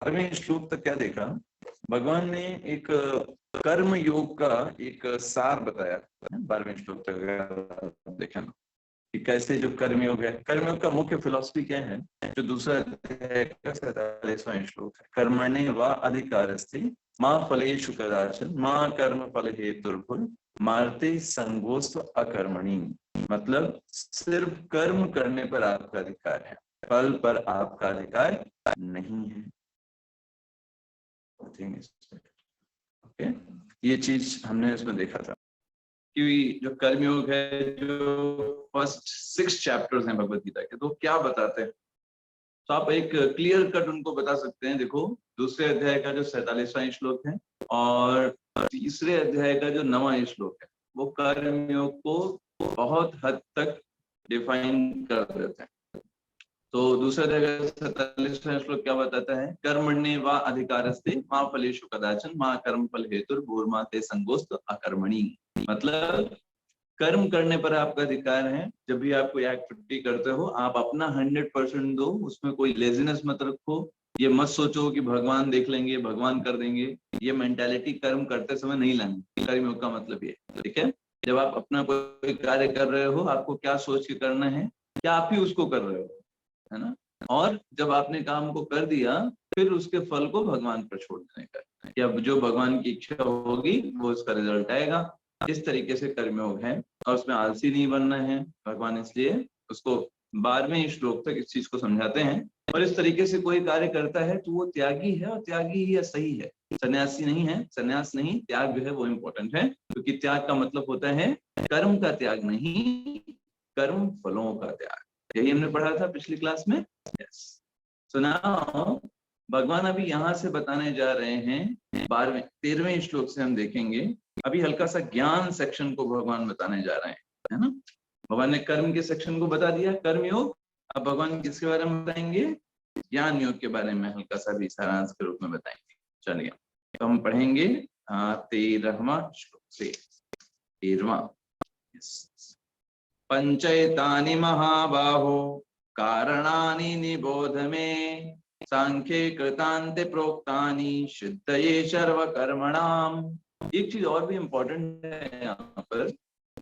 12वें श्लोक तक क्या देखा, भगवान ने एक कर्म योग का एक सार बताया। 12वें श्लोक तक देखा ना कि कैसे जो कर्मयोग है, कर्मयोग का मुख्य फिलॉसफी क्या है, जो दूसरा अध्याय का 47वां श्लोक है, कर्मणे वा अधिकारस्ते मां फलेषु कदाचन मां कर्म फल हेतुर्भुः मार्ते संगोस्त अकर्मणि। मतलब सिर्फ कर्म करने पर आपका अधिकार है, फल पर आपका अधिकार नहीं है। ओके, ये चीज हमने इसमें देखा था कि जो कर्मयोग है, जो फर्स्ट 6 चैप्टर्स हैं भगवत गीता के, तो क्या बताते हैं, तो आप एक क्लियर कट उनको बता सकते हैं। देखो, दूसरे अध्याय का जो 47वां श्लोक है और तीसरे अध्याय का जो 9वां श्लोक है, वो कर्मयोग को बहुत हद तक डिफाइन कर देते हैं। तो दूसरे अध्याय का 47वां श्लोक क्या बताता है, कर्मण्ये वा अधिकारस्ते मां फलेषु कदाचन मां कर्म फल हेतुर्भुर्मा ते संगोस्त अकर्मणि। मतलब कर्म करने पर आपका अधिकार है। जब भी आप कोई एक्टिविटी करते हो, आप अपना 100% दो, उसमें कोई लेजीनेस मत रखो। ये मत सोचो कि भगवान देख लेंगे, भगवान कर देंगे। ये मेंटालिटी कर्म करते समय नहीं लानी। कर्मयोग का मतलब ये, ठीक है। जब आप अपना कोई कार्य कर रहे हो, आपको क्या सोच के करना है, क्या आप ही उसको कर रहे हो, है ना। और जब आपने काम को कर दिया, फिर उसके फल को भगवान पर छोड़ देने का, कि अब जो भगवान की इच्छा होगी वो उसका रिजल्ट आएगा। इस तरीके से कर्मयोग है और उसमें आलसी नहीं बनना है। भगवान इसलिए उसको 12वें श्लोक तक इस चीज को समझाते हैं। और इस तरीके से कोई कार्य करता है तो वो त्यागी है, और त्यागी ही सही है, सन्यासी नहीं है। सन्यास नहीं, त्याग जो है वो इम्पोर्टेंट है, क्योंकि त्याग का मतलब होता है कर्म का त्याग नहीं, कर्म फलों का त्याग। यही हमने पढ़ा था पिछली क्लास में। यस, सो नाउ भगवान अभी यहाँ से बताने जा रहे हैं 13वें श्लोक से हम देखेंगे। अभी हल्का सा ज्ञान सेक्शन को भगवान बताने जा रहे हैं, है ना। भगवान ने कर्म के सेक्शन को बता दिया, कर्म योग। अब भगवान किसके बारे में बताएंगे, ज्ञान योग के बारे में हल्का सा भी सारांश के रूप में बताएंगे। चलिए, तो हम पढ़ेंगे 13वां श्लोक से 13वां। पंचैतानि महाबाहो कारणानि निबोध मे सांख्ये कृतान्ते प्रोक्तानि सिद्धये सर्वकर्मणाम। एक चीज और भी इम्पोर्टेंट है यहाँ पर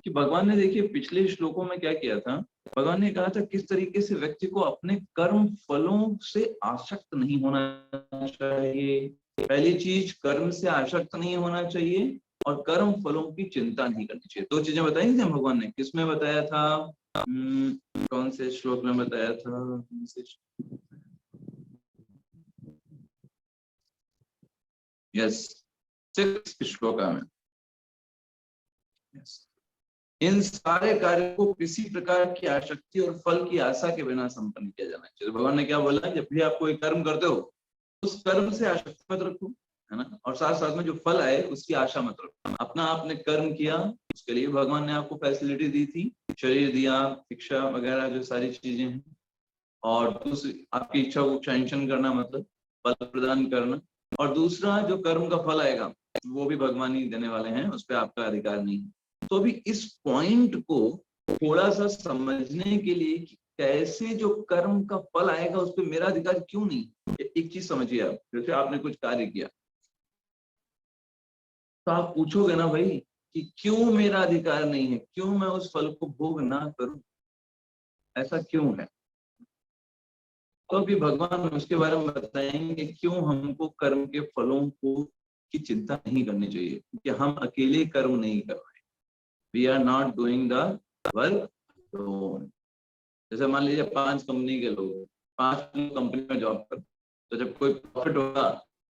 कि भगवान ने, देखिए पिछले श्लोकों में क्या किया था, भगवान ने कहा था किस तरीके से व्यक्ति को अपने कर्म फलों से आसक्त नहीं होना चाहिए। पहली चीज, कर्म से आसक्त नहीं होना चाहिए और कर्म फलों की चिंता नहीं करनी चाहिए। दो चीजें बताई थी भगवान ने। किसमें बताया था, कौन से श्लोक में बताया था, यस 6 श्लोक में। यस, इन सारे कार्यों को किसी प्रकार की आसक्ति और फल की आशा के बिना संपन्न किया जाना चाहिए। भगवान ने क्या बोला, जब भी आप कोई कर्म करते हो, उस कर्म से आसक्ति मत रखो, है ना। और साथ साथ में जो फल आए उसकी आशा मत रखो। अपना आपने कर्म किया, उसके लिए भगवान ने आपको फैसिलिटी दी थी, शरीर दिया, शिक्षा वगैरह जो सारी चीजें हैं। और दूसरी, आपकी इच्छा को सैंक्शन करना, मतलब फल प्रदान करना। और दूसरा, जो कर्म का फल आएगा वो भी भगवान ही देने वाले हैं, उस पर आपका अधिकार नहीं है। तो अभी इस पॉइंट को थोड़ा सा समझने के लिए कि कैसे जो कर्म का फल आएगा उस पर मेरा अधिकार क्यों नहीं, एक चीज समझिए। आप जैसे आपने कुछ कार्य किया, तो आप पूछोगे ना भाई कि क्यों मेरा अधिकार नहीं है, क्यों मैं उस फल को भोग ना करूं, ऐसा क्यों है। तो अभी भगवान उसके बारे में बताएंगे क्यों हमको कर्म के फलों को की चिंता नहीं करनी चाहिए, कि हम अकेले कर्म नहीं कर रहे। We are not doing the work alone. जैसे मान लीजिए 5 कंपनी के लोग, 5 लोग कंपनी में जॉब करते, तो जब कोई प्रॉफिट होगा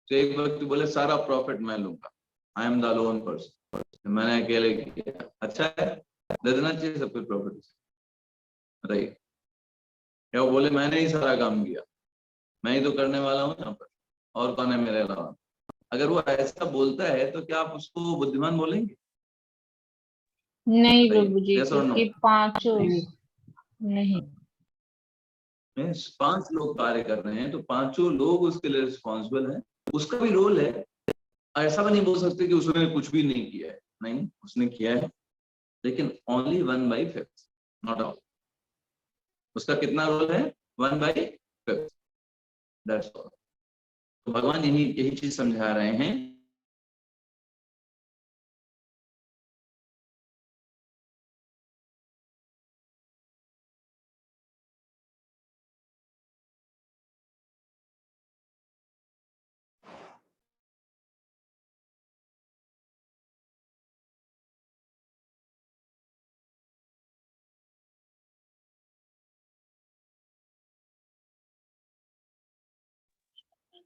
तो एक व्यक्ति बोले सारा प्रॉफिट मैं लूंगा, I am the loan person, मैंने अकेले किया। अच्छा है, दे देना चाहिए सब कुछ प्रॉफिट, राइट। या वो बोले मैंने ही सारा काम किया, मैं ही तो करने वाला हूँ यहाँ पर, और कौन है मेरे अलावा। अगर वो ऐसा बोलता है तो क्या आप उसको बुद्धिमान बोलेंगे? नहीं प्रभु जी, yes or no? क्योंकि पांचों नहीं, 5 लोग कार्य कर रहे हैं तो 5 लोग उसके लिए रिस्पॉन्सिबल हैं, उसका भी रोल है। ऐसा भी नहीं बोल सकते कि उसने कुछ भी नहीं किया है, नहीं, उसने किया है, लेकिन ओनली 1/5, नॉट ऑल। उसका कितना रोल है, 1/5, दैट्स ऑल। तो भगवान यही चीज समझा रहे हैं।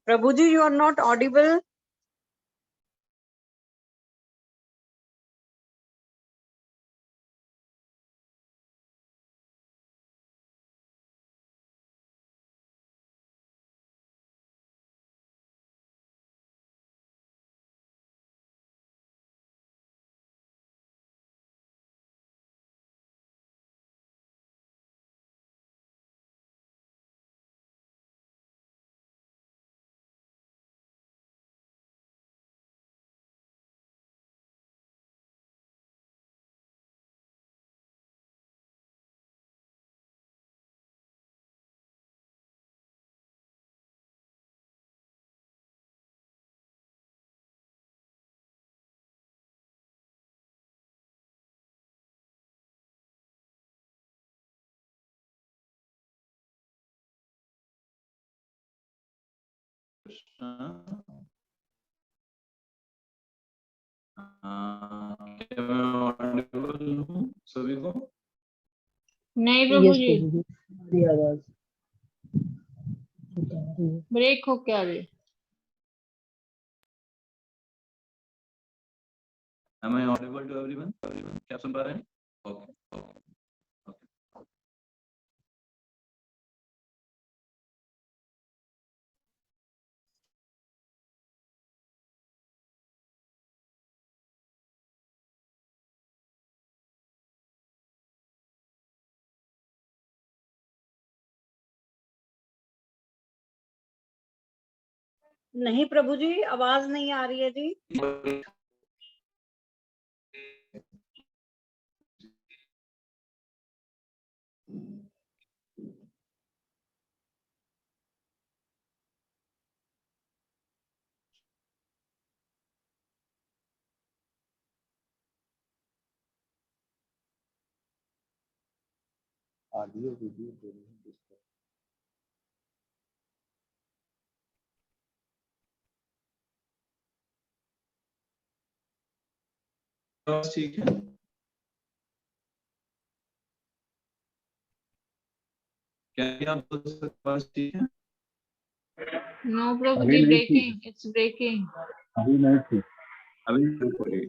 Prabhuji, you are not audible. क्या मैं audible हूँ सभी को? नहीं प्रभु जी, हमारी आवाज ब्रेक हो क्या रही? Am I audible to everyone? क्या सुन पा रहे हैं? Okay. नहीं प्रभु जी, आवाज नहीं आ रही है जी। ऑडियो वीडियो दोनों ही डिस्टर्ब। ठीक है। क्या आप बोल सकते हैं? बस ठीक है। नो प्रभु अभी जी, नहीं थी। Breaking, it's breaking. अभी नहीं थी। अभी शुरू हो रही है।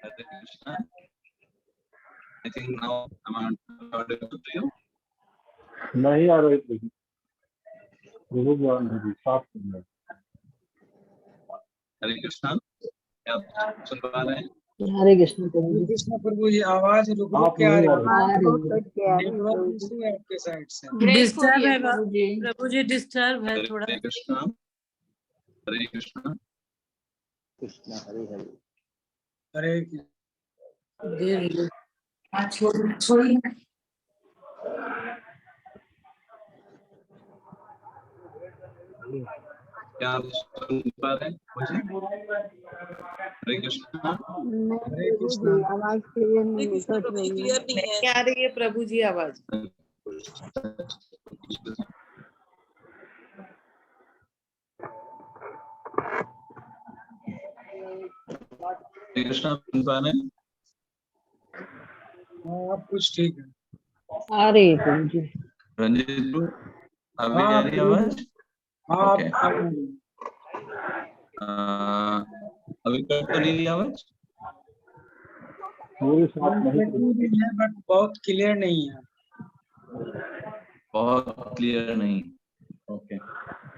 Hare Krishna. I think now I'm audible to you. नहीं आ रही थी। बहुत जान रही साफ सुन। हरे कृष्णा, क्या आप सुन पा रहे हैं? हरे कृष्ण कृष्ण प्रभु जी, आवाज रुक रुक के आ रही है। नेटवर्क इशू है आपके साइड से। ब्रेक हो रही है डिस्टर्ब है प्रभु जी। प्रभु जी, डिस्टर्ब है थोड़ा। हरे कृष्णा, हरे कृष्णा। कृष्ण हरे हरे। हरे कृष्ण। क्या आप सुन पा रहे हैं मुझे? हरे कृष्णा। हरे कृष्ण। आवाज क्लियर नहीं है, क्लियर नहीं है। क्या आ रही है प्रभु जी आवाज? कृष्णा सुन पा रहे हैं? हाँ अब कुछ ठीक है। आ रही है प्रभु जी। रंजीत ब्रो, अभी हाँ आ रही है आवाज? हाँ ओके। अब अभी कट तो नहीं रही आवाज? मेरे साथ नहीं कट है बट बहुत क्लियर नहीं है। बहुत क्लियर नहीं। ओके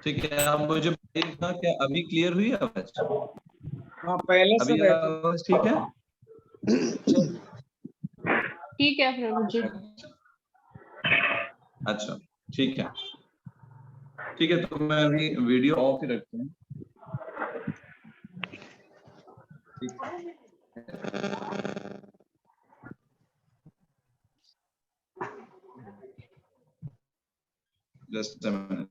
ठीक है, आप मुझे बताइएगा क्या अभी क्लियर हुई आवाज? हाँ पहले से अभी बेहतर। आवाज ठीक है? ठीक है प्रभु जी। अच्छा ठीक है, ठीक है, तो मैं अभी वीडियो ऑफ ही रखता हूँ। ठीक है। Just a minute.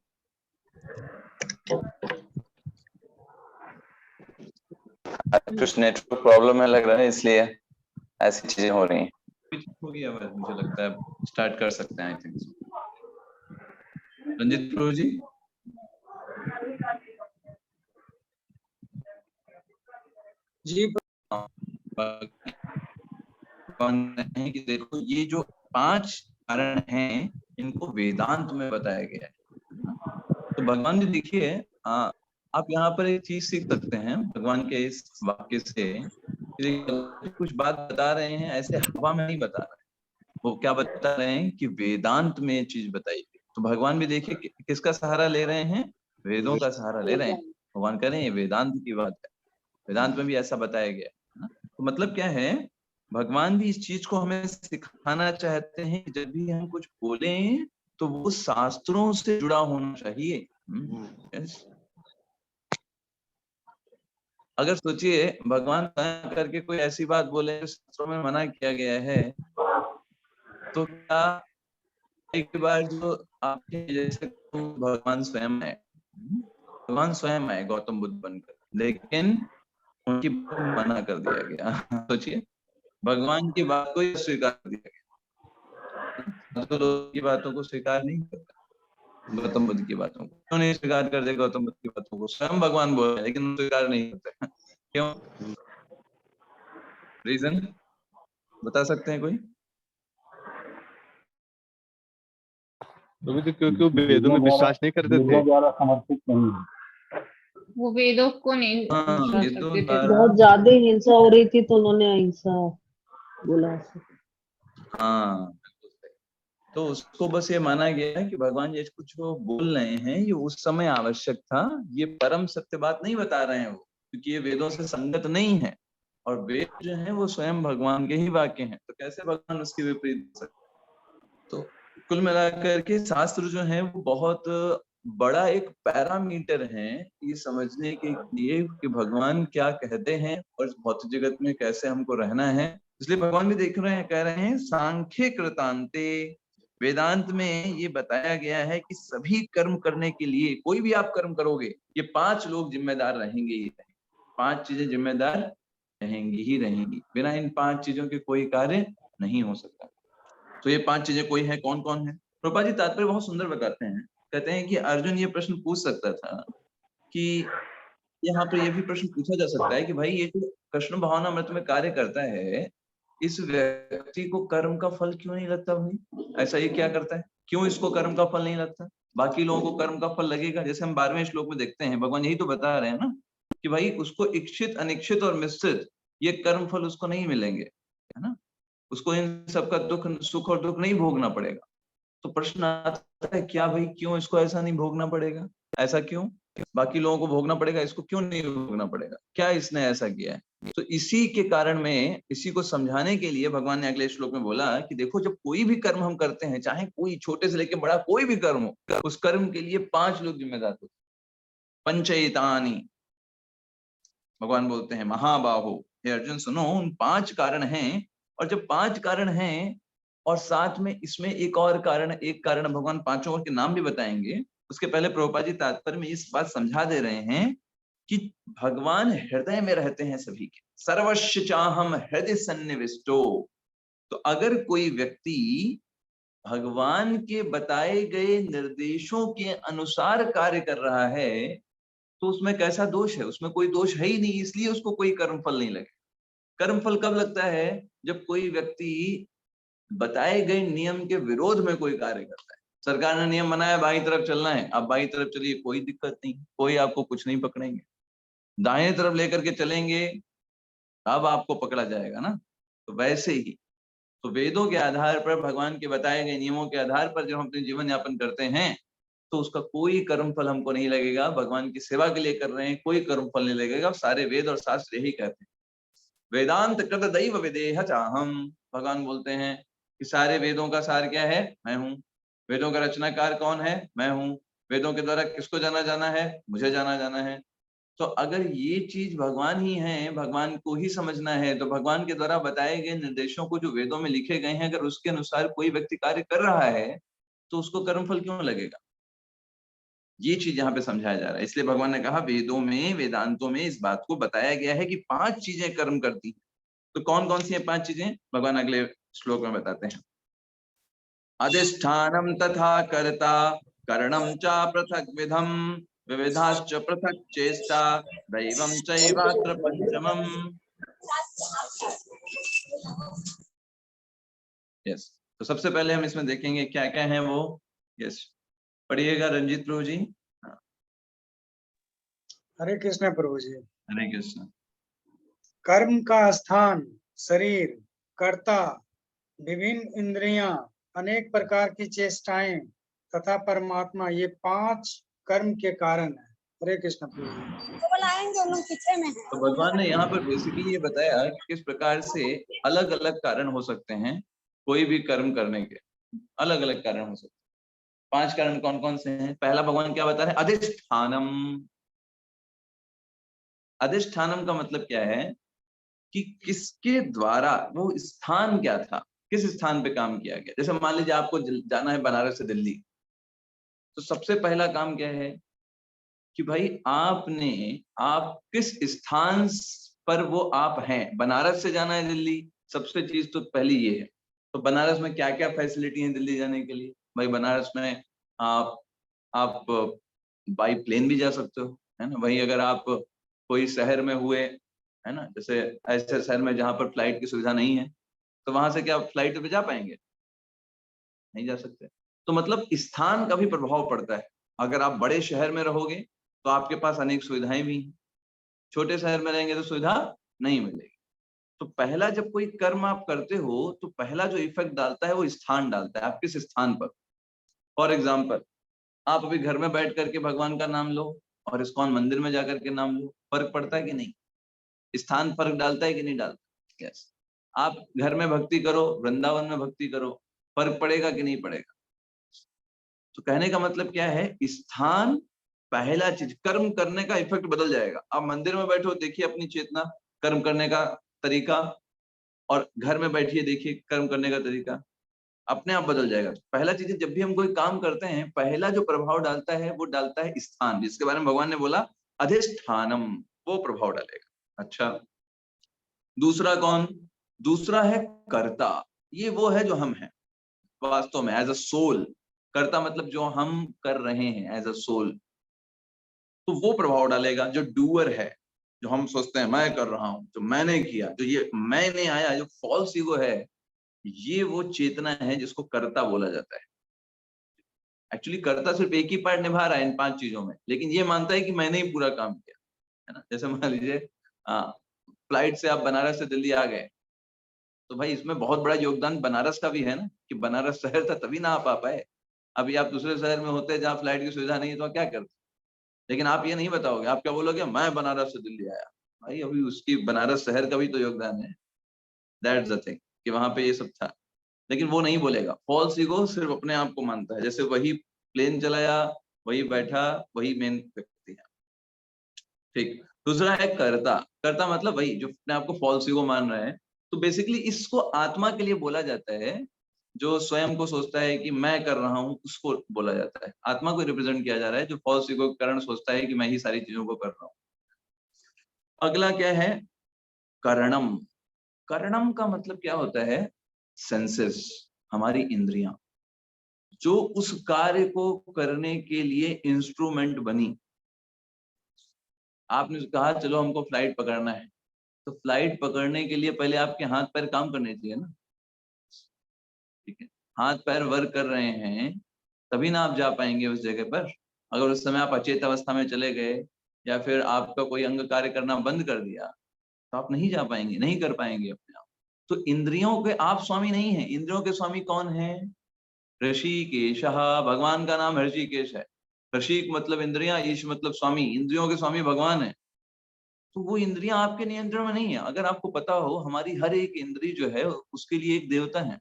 कुछ नेटवर्क प्रॉब्लम है लग रहा है, इसलिए ऐसी चीजें हो रही हैं। होगी आवाज, मुझे लगता है स्टार्ट कर सकते हैं। आई थिंक रंजीत प्रभु जी। जी है कि देखो ये जो 5 कारण हैं इनको वेदांत में बताया गया है। तो भगवान जी देखिए, आप यहाँ पर एक चीज सीख सकते हैं भगवान के इस वाक्य से। कुछ बात बता रहे हैं ऐसे हवा में नहीं बता रहे, वो क्या बता रहे हैं कि वेदांत में ये चीज बताई गई। तो भगवान भी देखिए किसका सहारा ले रहे हैं? वेदों का सहारा ले रहे हैं। भगवान कह रहे हैं वेदांत की बात है, वेदांत में भी ऐसा बताया गया है ना। तो मतलब क्या है, भगवान भी इस चीज को हमें सिखाना चाहते हैं कि जब भी हम कुछ बोलें तो वो शास्त्रों से जुड़ा होना चाहिए। यस। अगर सोचिए भगवान करके कोई ऐसी बात बोले जो शास्त्रों में मना किया गया है, तो क्या एक बार जो आपके जैसे भगवान स्वयं है, भगवान स्वयं है गौतम बुद्ध बनकर, लेकिन उनकी बात को मना कर दिया गया। सोचिए भगवान की बात को स्वीकार कर दिया गया। तो लोग की बातों को स्वीकार नहीं करता, गौतम बुद्ध की बातों को क्यों नहीं स्वीकार करते? गौतम बुद्ध की बातों को स्वयं भगवान बोल रहे हैं लेकिन स्वीकार नहीं करते। क्यों? रीजन बता सकते हैं कोई? क्योंकि वो वेदों में विश्वास नहीं करते थे। द्वारा समर्थित नहीं है। वो वेदों को नहीं हाँ, विश्वास वेदों करते थे। द्वारा बहुत ज्यादा हिंसा हो रही थी तो उन्होंने अहिंसा बोला। हाँ, तो उसको बस ये माना गया है कि भगवान ये कुछ वो बोल रहे हैं ये उस समय आवश्यक था, ये परम सत्य बात नहीं बता रहे हैं वो, क्योंकि ये वेदों से संगत नहीं है और वेद जो है वो स्वयं भगवान के ही वाक्य हैं, तो कैसे भगवान उसके विपरीत हो सकते? तो कुल मिलाकर के शास्त्र जो है वो बहुत बड़ा एक पैरामीटर है ये समझने के लिए कि भगवान क्या कहते हैं और भौतिक जगत में कैसे हमको रहना है। इसलिए भगवान भी देख रहे हैं, कह रहे हैं सांख्य कृतांते, वेदांत में ये बताया गया है कि सभी कर्म करने के लिए, कोई भी आप कर्म करोगे ये 5 लोग जिम्मेदार रहेंगे ही रहेंगे, 5 चीजें जिम्मेदार रहेंगी ही रहेंगी, बिना इन 5 चीजों के कोई कार्य नहीं हो सकता। तो ये 5 चीजें कोई है, कौन कौन है? प्रभुपाद जी तात्पर्य बहुत सुंदर बताते हैं, कहते हैं कि अर्जुन ये प्रश्न पूछ सकता था कि यहाँ पर ये भी प्रश्न पूछा जा सकता है कि भाई ये जो कृष्ण भावनामृत में कार्य करता है इस व्यक्ति को कर्म का फल क्यों नहीं लगता? भाई ऐसा ये क्या करता है, क्यों इसको कर्म का फल नहीं लगता? बाकी लोगों को कर्म का फल लगेगा। जैसे हम 12वें श्लोक में देखते हैं भगवान यही तो बता रहे हैं ना कि भाई उसको इच्छित अनिच्छित और मिश्रित ये कर्म फल उसको नहीं मिलेंगे, है ना। उसको इन सबका दुख, सुख और दुख नहीं भोगना पड़ेगा। तो प्रश्न आता है क्या भाई क्यों इसको ऐसा नहीं भोगना पड़ेगा? ऐसा क्यों? बाकी लोगों को भोगना पड़ेगा, इसको क्यों नहीं भोगना पड़ेगा? क्या इसने ऐसा किया है? तो इसी के कारण में, इसी को समझाने के लिए भगवान ने अगले श्लोक में बोला कि देखो जब कोई भी कर्म हम करते हैं, चाहे कोई छोटे से लेकर बड़ा कोई भी कर्म हो, उस कर्म के लिए 5 लोग जिम्मेदार होते हैं। पंचैतानि, भगवान बोलते हैं महाबाहो, हे अर्जुन सुनो, उन 5 कारण हैं। और जब 5 कारण हैं और साथ में इसमें एक और कारण, एक कारण भगवान 5 के नाम भी बताएंगे। उसके पहले प्रभुपाद जी तात्पर्य में इस बात समझा दे रहे हैं कि भगवान हृदय में रहते हैं सभी के, सर्वस्य चाहम हृदय सन्निविष्टो। तो अगर कोई व्यक्ति भगवान के बताए गए निर्देशों के अनुसार कार्य कर रहा है तो उसमें कैसा दोष है? उसमें कोई दोष है ही नहीं, इसलिए उसको कोई कर्म फल नहीं लगे। कर्मफल कब लगता है? जब कोई व्यक्ति बताए गए नियम के विरोध में कोई कार्य करता है। सरकार ने नियम बनाया बाईं तरफ चलना है, आप बाईं तरफ चलिए, कोई दिक्कत नहीं, कोई आपको कुछ नहीं पकड़ेंगे। दाएं तरफ लेकर के चलेंगे अब आपको पकड़ा जाएगा ना। तो वैसे ही तो वेदों के आधार पर, भगवान के बताए गए नियमों के आधार पर जब हम अपने जीवन यापन करते हैं तो उसका कोई कर्मफल हमको नहीं लगेगा। भगवान की सेवा के लिए कर रहे हैं, कोई कर्मफल नहीं लगेगा। सारे वेद और शास्त्र यही कहते हैं, वेदांत कृत दैव विदेह चाहम। भगवान बोलते हैं कि सारे वेदों का सार क्या है? मैं हूँ। वेदों का रचनाकार कौन है? मैं हूँ। वेदों के द्वारा किसको जाना जाना है? मुझे जाना जाना है। तो अगर ये चीज भगवान ही है, भगवान को ही समझना है, तो भगवान के द्वारा बताए गए निर्देशों को जो वेदों में लिखे गए हैं, अगर उसके अनुसार कोई व्यक्ति कार्य कर रहा है तो उसको कर्मफल क्यों लगेगा? ये चीज यहाँ पे समझाया जा रहा है। इसलिए भगवान ने कहा वेदों में, वेदांतों में इस बात को बताया गया है कि 5 चीजें कर्म करती हैं। तो कौन कौन सी है 5 चीजें? भगवान अगले श्लोक में बताते हैं। अधिष्ठानम तथा कर्ता करणम च पृथक विधम विविधाश्च पृथक चेष्टा दैवम चैवात्र पंचमम। यस, तो सबसे पहले हम इसमें देखेंगे क्या क्या है वो। यस, पढ़िएगा रंजीत प्रभु जी। हरे कृष्ण प्रभु जी। हरे कृष्ण। कर्म का स्थान शरीर, कर्ता, विभिन्न इंद्रियां, अनेक प्रकार की चेष्टाएं तथा परमात्मा, ये 5 कर्म के कारण है। हरे कृष्ण प्रभु जी। तो भगवान ने यहाँ पर बेसिकली ये बताया कि किस प्रकार से अलग अलग कारण हो सकते हैं कोई भी कर्म करने के। अलग अलग कारण हो सकते हैं। 5 कारण कौन कौन से हैं? पहला भगवान क्या बता रहे हैं? अधिष्ठानम। अधिष्ठानम का मतलब क्या है कि किसके द्वारा, वो स्थान क्या था, किस स्थान पे काम किया गया। जैसे मान लीजिए आपको जाना है बनारस से दिल्ली, तो सबसे पहला काम क्या है कि भाई आप किस स्थान पर वो आप हैं। बनारस से जाना है दिल्ली, सबसे चीज तो पहली ये है। तो बनारस में क्या क्या फैसिलिटी है दिल्ली जाने के लिए? भाई बनारस में आप बाई प्लेन भी जा सकते हो, है ना। वहीं अगर आप कोई शहर में हुए, है ना, जैसे ऐसे शहर में जहाँ पर फ्लाइट की सुविधा नहीं है, तो वहां से क्या फ्लाइट पे जा पाएंगे? नहीं जा सकते। तो मतलब स्थान का भी प्रभाव पड़ता है। अगर आप बड़े शहर में रहोगे तो आपके पास अनेक सुविधाएं भी हैं, छोटे शहर में रहेंगे तो सुविधा नहीं मिलेगी। तो पहला जब कोई कर्म आप करते हो तो पहला जो इफेक्ट डालता है वो स्थान डालता है, आप किस स्थान पर। फॉर एग्जाम्पल, आप अभी घर में बैठ करके भगवान का नाम लो और इस्कॉन मंदिर में जाकर के नाम लो, फर्क पड़ता है कि नहीं? स्थान फर्क डालता है कि नहीं डालता? यस। आप घर में भक्ति करो, वृंदावन में भक्ति करो, फर्क पड़ेगा कि नहीं पड़ेगा? तो कहने का मतलब क्या है, स्थान पहला चीज, कर्म करने का इफेक्ट बदल जाएगा। आप मंदिर में बैठो, देखिए अपनी चेतना, कर्म करने का तरीका, और घर में बैठिए देखिए कर्म करने का तरीका, अपने आप बदल जाएगा। पहला चीज है, जब भी हम कोई काम करते हैं पहला जो प्रभाव डालता है वो डालता है स्थान, जिसके बारे में भगवान ने बोला अधिष्ठानम, वो प्रभाव डालेगा। अच्छा, दूसरा कौन? दूसरा है कर्ता। ये वो है जो हम हैं वास्तव में, एज अ सोल। कर्ता मतलब जो हम कर रहे हैं एज अ सोल, तो वो प्रभाव डालेगा। जो डूअर है, जो हम सोचते हैं मैं कर रहा हूं, जो मैंने किया, जो ये मैंने आया, जो फॉल्स ईगो है, ये वो चेतना है जिसको कर्ता बोला जाता है। एक्चुअली कर्ता सिर्फ एक ही पार्ट निभा रहा है इन 5 चीजों में, लेकिन ये मानता है कि मैंने ही पूरा काम किया, है ना। जैसे मान लीजिए फ्लाइट से आप बनारस से दिल्ली आ गए, तो भाई इसमें बहुत बड़ा योगदान बनारस का भी है ना, कि बनारस शहर था तभी ना आप आ पाए। अभी आप दूसरे शहर में होते जहाँ फ्लाइट की सुविधा नहीं है तो आप क्या करते? लेकिन आप ये नहीं बताओगे, आप क्या बोलोगे? मैं बनारस से दिल्ली आया। भाई अभी उसकी बनारस शहर का भी तो योगदान है। दैट्स द थिंग, कि वहां पे ये सब था, लेकिन वो नहीं बोलेगा। फॉल्स ईगो सिर्फ अपने आप को मानता है, जैसे वही प्लेन चलाया, वही बैठा, वही मेन व्यक्ति है। ठीक। दूसरा है कर्ता। कर्ता मतलब वही जो अपने आप को फॉल्स ईगो मान रहे हैं। तो बेसिकली इसको आत्मा के लिए बोला जाता है, जो स्वयं को सोचता है कि मैं कर रहा हूं, उसको बोला जाता है। आत्मा को रिप्रेजेंट किया जा रहा है जो फॉल्स ईगो के कारण सोचता है कि मैं ही सारी चीजों को कर रहा हूं। अगला क्या है? करणम। करणम का मतलब क्या होता है? सेंसेस, हमारी इंद्रियां, जो उस कार्य को करने के लिए इंस्ट्रूमेंट बनी। आपने कहा चलो हमको फ्लाइट पकड़ना है, तो फ्लाइट पकड़ने के लिए पहले आपके हाथ पैर काम करने चाहिए ना, ठीक है। हाथ पैर वर्क कर रहे हैं तभी ना आप जा पाएंगे उस जगह पर। अगर उस समय आप अचेत अवस्था में चले गए या फिर आपका कोई अंग कार्य करना बंद कर दिया तो आप नहीं जा पाएंगे, नहीं कर पाएंगे अपने आप। तो इंद्रियों के आप स्वामी नहीं हैं। इंद्रियों के स्वामी कौन है? ऋषिकेश। भगवान का नाम ऋषिकेश है। ऋषिक मतलब इंद्रियां, ईश मतलब स्वामी। इंद्रियों के स्वामी भगवान है। तो वो इंद्रियां आपके नियंत्रण में नहीं है। अगर आपको पता हो, हमारी हर एक इंद्री जो है उसके लिए एक देवता है।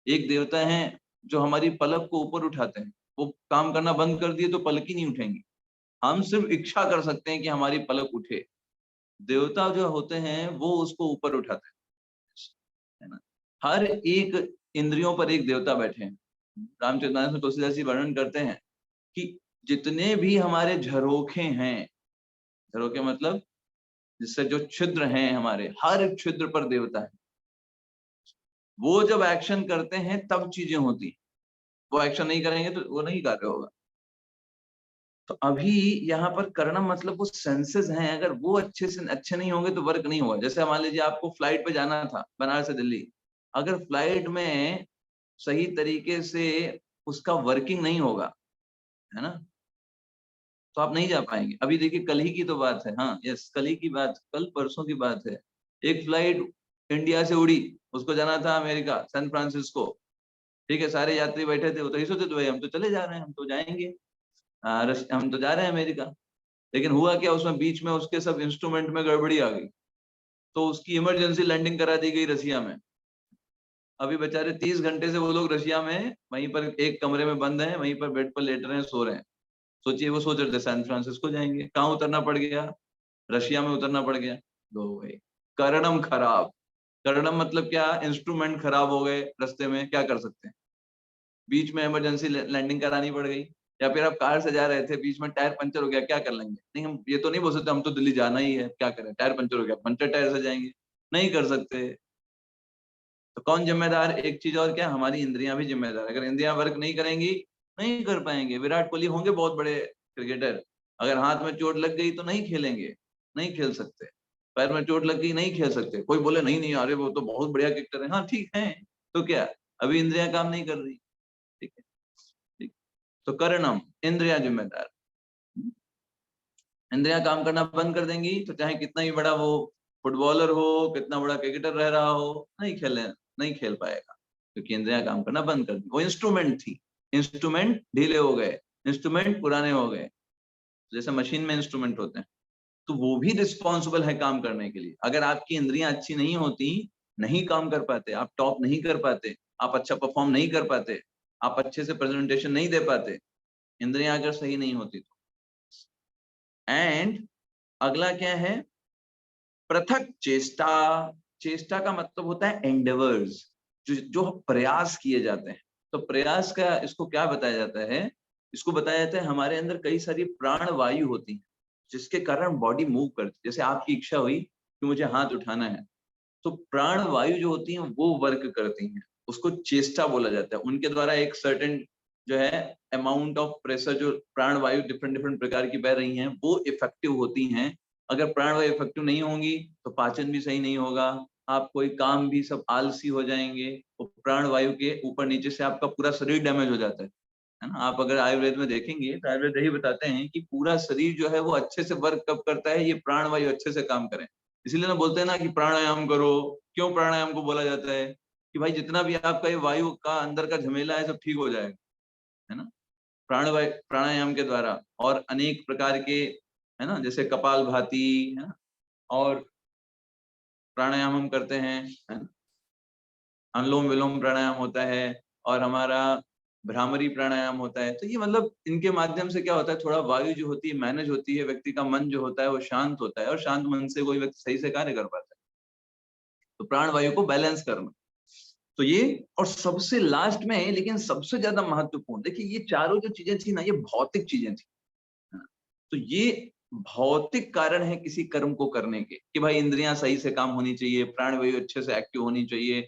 एक देवता है जो हमारी पलक को ऊपर उठाते हैं। वो काम करना बंद कर दिए तो पलक ही नहीं उठेंगी। हम सिर्फ इच्छा कर सकते हैं कि हमारी पलक उठे। देवता जो होते हैं वो उसको ऊपर उठाते हैं, है ना। हर एक इंद्रियों पर एक देवता बैठे हैं। रामचरितमानस में तुलसीदास जी वर्णन करते हैं कि जितने भी हमारे झरोखे हैं, झरोखे मतलब जिससे जो छिद्र हैं हमारे, हर छिद्र पर देवता है। वो जब एक्शन करते हैं तब चीजें होती हैं। वो एक्शन नहीं करेंगे तो वो नहीं कार्य होगा। तो अभी यहाँ पर करणम मतलब वो सेंसेस हैं, अगर वो अच्छे नहीं होंगे तो वर्क नहीं होगा। जैसे मान लीजिए आपको फ्लाइट पे जाना था बनारस से दिल्ली, अगर फ्लाइट में सही तरीके से उसका वर्किंग नहीं होगा, है ना, तो आप नहीं जा पाएंगे। अभी देखिए कल ही की तो बात है, हाँ यस, कल ही की बात, कल परसों की बात है। एक फ्लाइट इंडिया से उड़ी, उसको जाना था अमेरिका, सैन फ्रांसिस्को, ठीक है। सारे यात्री बैठे थे, वो तो ये सोचे थे भाई हम तो चले जा रहे हैं, हम तो जाएंगे, हम तो जा रहे हैं अमेरिका। लेकिन हुआ क्या, उसमें बीच में उसके सब इंस्ट्रूमेंट में गड़बड़ी आ गई, तो उसकी इमरजेंसी लैंडिंग करा दी गई रसिया में। अभी बेचारे 30 घंटे से वो लोग रशिया में वहीं पर एक कमरे में बंद हैं, वहीं पर बेड पर लेट रहे हैं, सो रहे हैं। सोचिए, वो सोच रहे थे सैन फ्रांसिस्को जाएंगे, कहाँ उतरना पड़ गया, रशिया में उतरना पड़ गया। लो भाई, करणम खराब। करणम मतलब क्या, इंस्ट्रूमेंट खराब हो गए रास्ते में, क्या कर सकते हैं। बीच में इमरजेंसी लैंडिंग करानी पड़ गई। या फिर आप कार से जा रहे थे, बीच में टायर पंचर हो गया, क्या कर लेंगे। नहीं, हम ये तो नहीं बोल सकते हम तो दिल्ली जाना ही है, क्या करें, टायर पंचर हो गया, पंचर टायर से जाएंगे, नहीं कर सकते। तो कौन जिम्मेदार, एक चीज और क्या, हमारी इंद्रियां भी जिम्मेदार। अगर इंद्रियां वर्क नहीं करेंगी, नहीं कर पाएंगे। विराट कोहली होंगे बहुत बड़े क्रिकेटर, अगर हाथ में चोट लग गई तो नहीं खेलेंगे, नहीं खेल सकते। पैर में चोट लग गई, नहीं खेल सकते। कोई बोले नहीं नहीं अरे वो तो बहुत बढ़िया क्रिकेटर है, हाँ ठीक है, तो क्या, अभी इंद्रियां काम नहीं कर रही, ठीक है, ठीक। तो करणम, इंद्रिया जिम्मेदार। इंद्रियां काम करना बंद कर देंगी तो चाहे कितना ही बड़ा वो फुटबॉलर हो, कितना बड़ा क्रिकेटर रह रहा हो, नहीं खेल पाएगा, क्योंकि इंद्रियां काम करना बंद कर दी। वो इंस्ट्रूमेंट थी, इंस्ट्रूमेंट ढीले हो गए, इंस्ट्रूमेंट पुराने हो गए। जैसे मशीन में इंस्ट्रूमेंट होते हैं, तो वो भी रिस्पॉन्सिबल है काम करने के लिए। अगर आपकी इंद्रियां अच्छी नहीं होती, नहीं काम कर पाते, आप टॉप नहीं कर पाते, आप अच्छा परफॉर्म नहीं कर पाते, आप अच्छे से प्रेजेंटेशन नहीं दे पाते, इंद्रियां अगर सही नहीं होती तो। एंड अगला क्या है, पृथक चेष्टा। चेष्टा का मतलब होता है एंडेवर्स, जो प्रयास किए जाते हैं। तो प्रयास का इसको क्या बताया जाता है, इसको बताया जाता है हमारे अंदर कई सारी प्राण वायु होती है जिसके कारण बॉडी मूव करती है। जैसे आपकी इच्छा हुई कि मुझे हाथ उठाना है, तो प्राण वायु जो होती है वो वर्क करती हैं, उसको चेष्टा बोला जाता है। उनके द्वारा एक सर्टेन जो है अमाउंट ऑफ प्रेशर, जो प्राण वायु डिफरेंट प्रकार की बह रही हैं, वो इफेक्टिव होती हैं। अगर प्राण वायु इफेक्टिव नहीं होंगी तो पाचन भी सही नहीं होगा, आप कोई काम भी सब आलसी हो जाएंगे। तो प्राण वायु के ऊपर नीचे से आपका पूरा शरीर डैमेज हो जाता है ना। आप अगर आयुर्वेद में देखेंगे तो आयुर्वेद यही बताते हैं कि पूरा शरीर जो है वो अच्छे से वर्क कब करता है, ये प्राण वायु अच्छे से काम करें। इसीलिए ना बोलते हैं ना कि प्राणायाम करो। क्यों प्राणायाम को बोला जाता है, कि भाई जितना भी आपका ये वायु का अंदर का झमेला है सब ठीक हो जाएगा, है ना, प्राणायाम के द्वारा। और अनेक प्रकार के, है ना, जैसे कपालभाति, है ना, और प्राणायाम हम करते हैं, है ना, अनुलोम विलोम प्राणायाम होता है, और हमारा भ्रामरी प्राणायाम होता है। तो ये मतलब इनके माध्यम से क्या होता है, थोड़ा वायु जो होती है मैनेज होती है, व्यक्ति का मन जो होता है वो शांत होता है, और शांत मन से कोई व्यक्ति सही से कार्य कर पाता है। तो प्राण वायु को बैलेंस करना, तो ये। और सबसे लास्ट में, लेकिन सबसे ज्यादा महत्वपूर्ण, देखिए ये चारों जो चीजें थी ना, ये भौतिक चीजें थी। तो ये भौतिक कारण है किसी कर्म को करने के, कि भाई इंद्रियां सही से काम होनी चाहिए, प्राण वायु अच्छे से एक्टिव होनी चाहिए,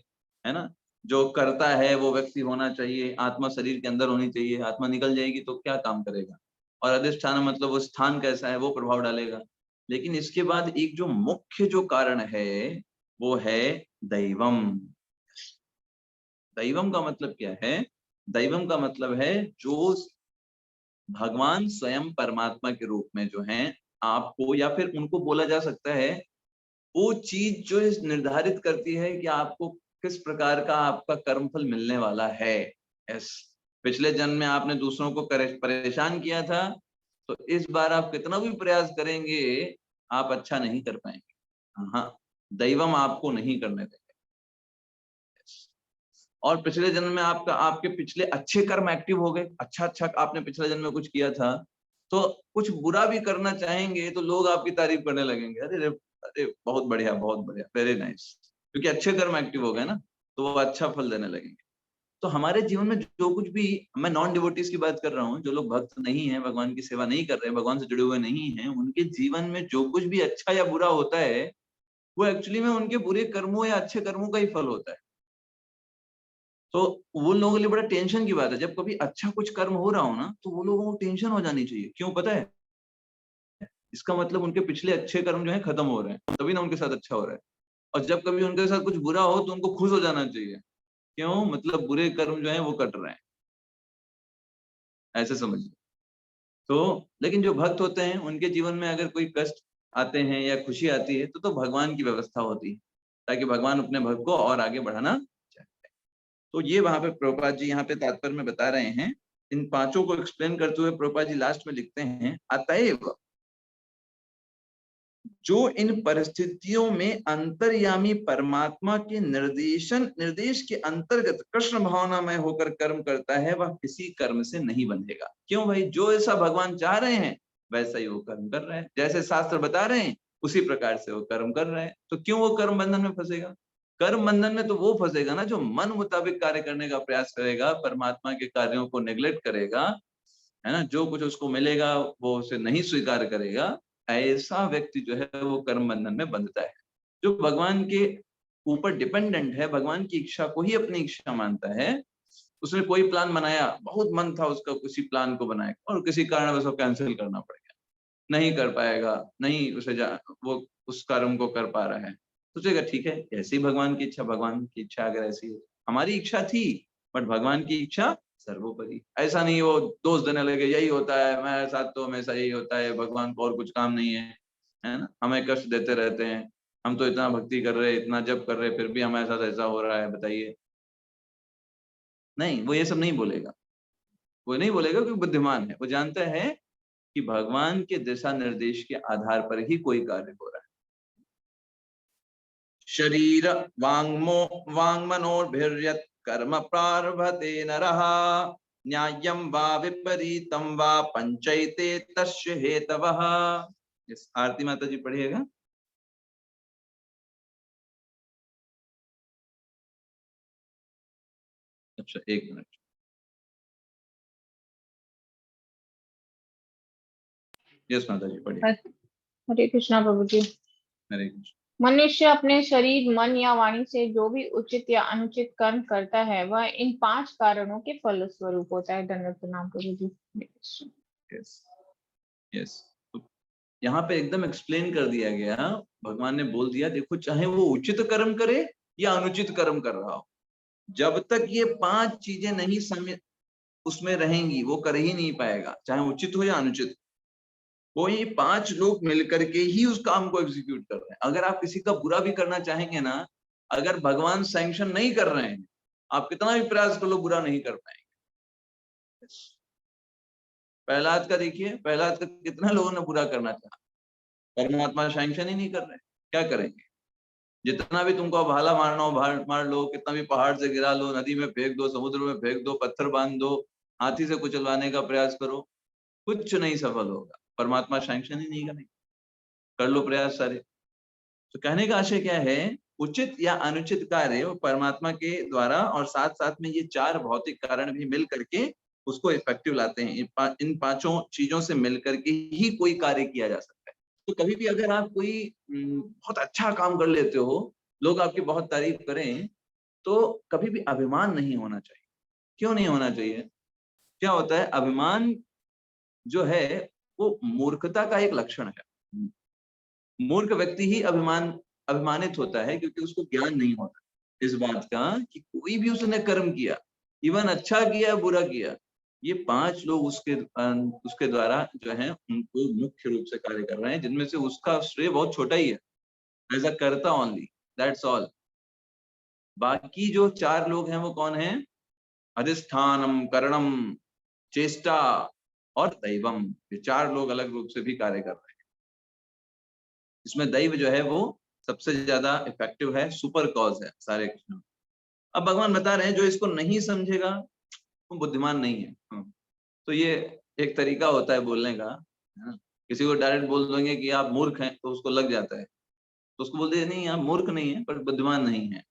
है ना, जो करता है वो व्यक्ति होना चाहिए, आत्मा शरीर के अंदर होनी चाहिए। आत्मा निकल जाएगी तो क्या काम करेगा। और अधिष्ठान मतलब वो स्थान कैसा है वो प्रभाव डालेगा। लेकिन इसके बाद एक जो मुख्य जो कारण है वो है दैवम। दैवम का मतलब क्या है? दैवम का मतलब है जो भगवान स्वयं परमात्मा के रूप में जो है आपको, या फिर उनको बोला जा सकता है वो चीज जो निर्धारित करती है कि आपको किस प्रकार का आपका कर्मफल मिलने वाला है। यस, पिछले जन्म में आपने दूसरों को परेशान किया था, तो इस बार आप कितना भी प्रयास करेंगे आप अच्छा नहीं कर पाएंगे। हाँ, दैवम आपको नहीं करने देंगे। और पिछले जन्म में आपके पिछले अच्छे कर्म एक्टिव हो गए, अच्छा आपने पिछले जन्म में कुछ किया था, तो कुछ बुरा भी करना चाहेंगे तो लोग आपकी तारीफ करने लगेंगे, अरे अरे बहुत बढ़िया, वेरी नाइस, क्योंकि अच्छे कर्म एक्टिव हो गए ना, तो वो अच्छा फल देने लगेंगे। तो हमारे जीवन में जो कुछ भी, मैं नॉन डिवोटीज की बात कर रहा हूँ, जो लोग भक्त नहीं है, भगवान की सेवा नहीं कर रहे हैं, भगवान से जुड़े हुए नहीं हैं, उनके जीवन में जो कुछ भी अच्छा या बुरा होता है वो एक्चुअली में उनके बुरे कर्मों या अच्छे कर्मों का ही फल होता है। तो वो लोगों के लिए बड़ा टेंशन की बात है, जब कभी अच्छा कुछ कर्म हो रहा हो ना, तो वो लोगों को टेंशन हो जानी चाहिए। क्यों पता है? इसका मतलब उनके पिछले अच्छे कर्म जो है खत्म हो रहे हैं, तभी ना उनके साथ अच्छा हो रहा है। और जब कभी उनके साथ कुछ बुरा हो तो उनको खुश हो जाना चाहिए। क्यों? मतलब बुरे कर्म जो है वो कट रहे हैं, ऐसे समझिए। तो लेकिन जो भक्त होते हैं उनके जीवन में अगर कोई कष्ट आते हैं या खुशी आती है तो भगवान की व्यवस्था होती है, ताकि भगवान अपने भक्त को और आगे बढ़ाना चाहते हैं। तो ये वहां पे प्रभुपाद जी यहाँ पे तात्पर्य में बता रहे हैं। इन पांचों को एक्सप्लेन करते हुए प्रभुपाद जी लास्ट में लिखते हैं, अतएव जो इन परिस्थितियों में अंतर्यामी परमात्मा के निर्देश के अंतर्गत कृष्ण भावनामय होकर कर्म करता है, वह किसी कर्म से नहीं बंधेगा। क्यों भाई? जो ऐसा भगवान चाह रहे हैं वैसा ही वो कर्म कर रहे हैं, जैसे शास्त्र बता रहे हैं उसी प्रकार से वो कर्म कर रहे हैं। तो क्यों वो कर्म बंधन में फंसेगा? कर्म बंधन में तो वो फंसेगा ना जो मन मुताबिक कार्य करने का प्रयास करेगा, परमात्मा के कार्यों को नेग्लेक्ट करेगा, है ना, जो कुछ उसको मिलेगा वो उसे नहीं स्वीकार करेगा। ऐसा व्यक्ति जो है वो कर्म बंधन में बंधता है। जो भगवान के ऊपर डिपेंडेंट है, भगवान की इच्छा को ही अपनी इच्छा मानता है, उसने कोई प्लान बनाया, बहुत मन था उसका किसी प्लान को बनाए, और किसी कारण उसको कैंसिल करना पड़ गया, नहीं कर पाएगा, नहीं वो उस कर्म को कर पा रहा है, सोचेगा ठीक है ऐसी भगवान की इच्छा, भगवान की इच्छा अगर ऐसी है, हमारी इच्छा थी बट भगवान की इच्छा सर्वोपरि। ऐसा नहीं वो दोष देने लगे, यही होता है, मेरे साथ तो हमेशा यही होता है, भगवान को और कुछ काम नहीं है ना, हमें कष्ट देते रहते हैं, हम तो इतना भक्ति कर रहे, इतना जप कर रहे, फिर भी हमारे साथ ऐसा हो रहा है, बताइए। नहीं, वो ये सब नहीं बोलेगा, वो नहीं बोलेगा क्योंकि बुद्धिमान है, वो जानता है कि भगवान के दिशा निर्देश के आधार पर ही कोई कार्य हो रहा है। शरीर वाङ्मनोर्भिर्यत् कर्म प्रारभते नरः न्याय्यं वा विपरीतं वा पंचैते तस्य हेतवः। इस आरती माता जी पढ़िएगा। अच्छा, एक मिनट। यस माता जी पढ़िए। हरे कृष्णा प्रभु जी। हरे कृष्ण। मनुष्य अपने शरीर, मन या वाणी से जो भी उचित या अनुचित कर्म करता है वह इन 5 कारणों के फल स्वरूप होता है। धन्यवाद प्रणाम प्रभु जी। यस यस, यहाँ पे एकदम एक्सप्लेन कर दिया गया, भगवान ने बोल दिया देखो, चाहे वो उचित कर्म करे या अनुचित कर्म कर रहा हो, जब तक ये 5 चीजें नहीं उसमें रहेंगी वो कर ही नहीं पाएगा, चाहे उचित हो या अनुचित। वो ये 5 लोग मिलकर के ही उस काम को एग्जीक्यूट कर रहे हैं। अगर आप किसी का बुरा भी करना चाहेंगे ना, अगर भगवान सैंक्शन नहीं कर रहे हैं, आप कितना भी प्रयास कर लो बुरा नहीं कर पाएंगे। प्रहलाद का देखिए, प्रहलाद का कितना लोगों ने बुरा करना चाहा, परमात्मा सैंक्शन ही नहीं कर रहे, क्या करेंगे? जितना भी तुमको भाला मारना हो मार लो, कितना भी पहाड़ से गिरा लो, नदी में फेंक दो, समुद्र में फेंक दो, पत्थर बांध दो, हाथी से कुचलवाने का प्रयास करो, कुछ नहीं सफल होगा, परमात्मा सैंक्शन ही नहीं करेंगे, कर लो प्रयास सारे। तो कहने का आशय क्या है, उचित या अनुचित कार्य वो परमात्मा के द्वारा, और साथ साथ में ये 4 भौतिक कारण भी मिल करके उसको इफेक्टिव लाते हैं। इन 5 चीजों से मिलकर के ही कोई कार्य किया जा सकता है। तो कभी भी अगर आप कोई बहुत अच्छा काम कर लेते हो, लोग आपकी बहुत तारीफ करें, तो कभी भी अभिमान नहीं होना चाहिए। क्यों नहीं होना चाहिए? क्या होता है, अभिमान जो है वो मूर्खता का एक लक्षण है। मूर्ख व्यक्ति ही अभिमानित होता है, क्योंकि उसको ज्ञान नहीं होता इस बात का कि कोई भी उसने कर्म किया, इवन अच्छा किया बुरा किया, ये 5 लोग उसके द्वारा जो है उनको मुख्य रूप से कार्य कर रहे हैं, जिनमें से उसका श्रेय बहुत छोटा ही है, एज अ कर्ता ओनली, दैट्स ऑल। बाकी जो 4 लोग हैं वो कौन है? अधिष्ठानम, करणम, चेष्टा और दैवम, ये 4 लोग अलग रूप से भी कार्य कर रहे हैं। इसमें दैव जो है वो सबसे ज्यादा इफेक्टिव है, सुपर कॉज है सारे कृष्ण। अब भगवान बता रहे हैं जो इसको नहीं समझेगा वो बुद्धिमान नहीं है। तो ये एक तरीका होता है बोलने का, है ना? किसी को डायरेक्ट बोल देंगे कि आप मूर्ख हैं तो उसको लग जाता है, तो उसको बोल दे नहीं आप मूर्ख नहीं है पर बुद्धिमान नहीं है।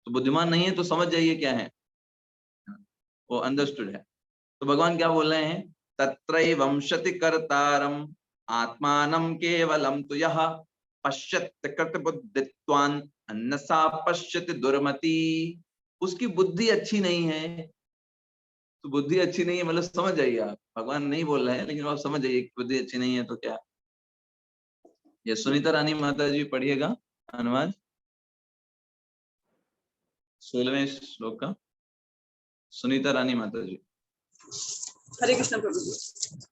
तो बुद्धिमान नहीं है तो समझ जाइए क्या है, वो अंडरस्टूड है। तो भगवान क्या बोल रहे हैं? तत्रैवं शति कर्तारम आत्मानं केवलम तु यः पश्यत् कृतबुद्धित्वान् अन्यसा पश्यति दुर्मति। उसकी बुद्धि अच्छी नहीं है, तो बुद्धि अच्छी नहीं है मतलब समझ जाइए आप, भगवान नहीं बोल रहे हैं लेकिन आप समझ जाइए बुद्धि अच्छी नहीं है तो क्या। ये सुनीता रानी माता जी पढ़िएगा अनुवाद 16वें श्लोक का। सुनीता रानी माता जी। हरे कृष्ण प्रभु जी।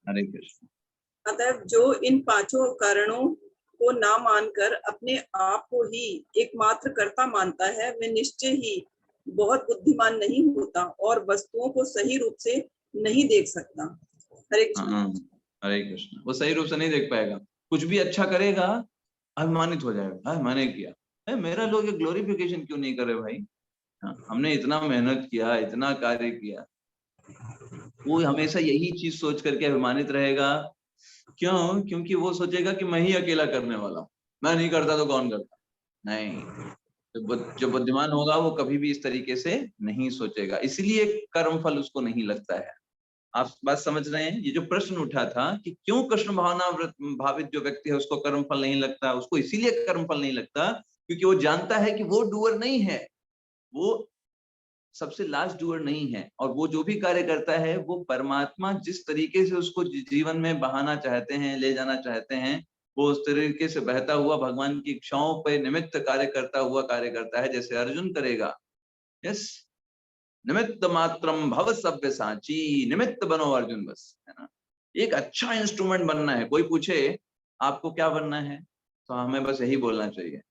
हरे कृष्ण। अतः जो इन 5 कारणों को ना मानकर अपने आप को ही एकमात्र कर्ता मानता है, वह निश्चय ही बहुत बुद्धिमान नहीं होता और वस्तुओं को सही रूप से नहीं देख सकता। हरे कृष्ण। हरे कृष्ण। वो सही रूप से नहीं देख पाएगा, कुछ भी अच्छा करेगा अभिमानित हो जाएगा, मैंने किया, मेरा लोग ये ग्लोरिफिकेशन क्यों नहीं करे भाई, हमने इतना मेहनत किया, इतना कार्य किया। वो हमेशा यही चीज सोच करके अभिमानित रहेगा। क्यों? क्योंकि वो सोचेगा कि मैं ही अकेला करने वाला हूँ, मैं नहीं करता तो कौन करता। नहीं, जो बुद्धिमान होगा वो कभी भी इस तरीके से नहीं सोचेगा, इसलिए कर्म फल उसको नहीं लगता है। आप बात समझ रहे हैं? ये जो प्रश्न उठा था कि क्यों कृष्ण भावना भावित जो व्यक्ति है उसको कर्म फल नहीं लगता, उसको इसीलिए कर्म फल नहीं लगता क्योंकि वो जानता है कि वो डूअर नहीं है, वो सबसे लास्ट डूअर नहीं है, और वो जो भी कार्य करता है वो परमात्मा जिस तरीके से उसको जीवन में बहाना चाहते हैं, ले जाना चाहते हैं, वो उस तरीके से बहता हुआ भगवान की इच्छाओं पे निमित्त कार्य करता हुआ कार्य करता है, जैसे अर्जुन करेगा। यस, निमित्त मात्रम भव सभ्य साची, निमित्त बनो अर्जुन, बस, है ना। एक अच्छा इंस्ट्रूमेंट बनना है। कोई पूछे आपको क्या बनना है, तो हमें बस यही बोलना चाहिए,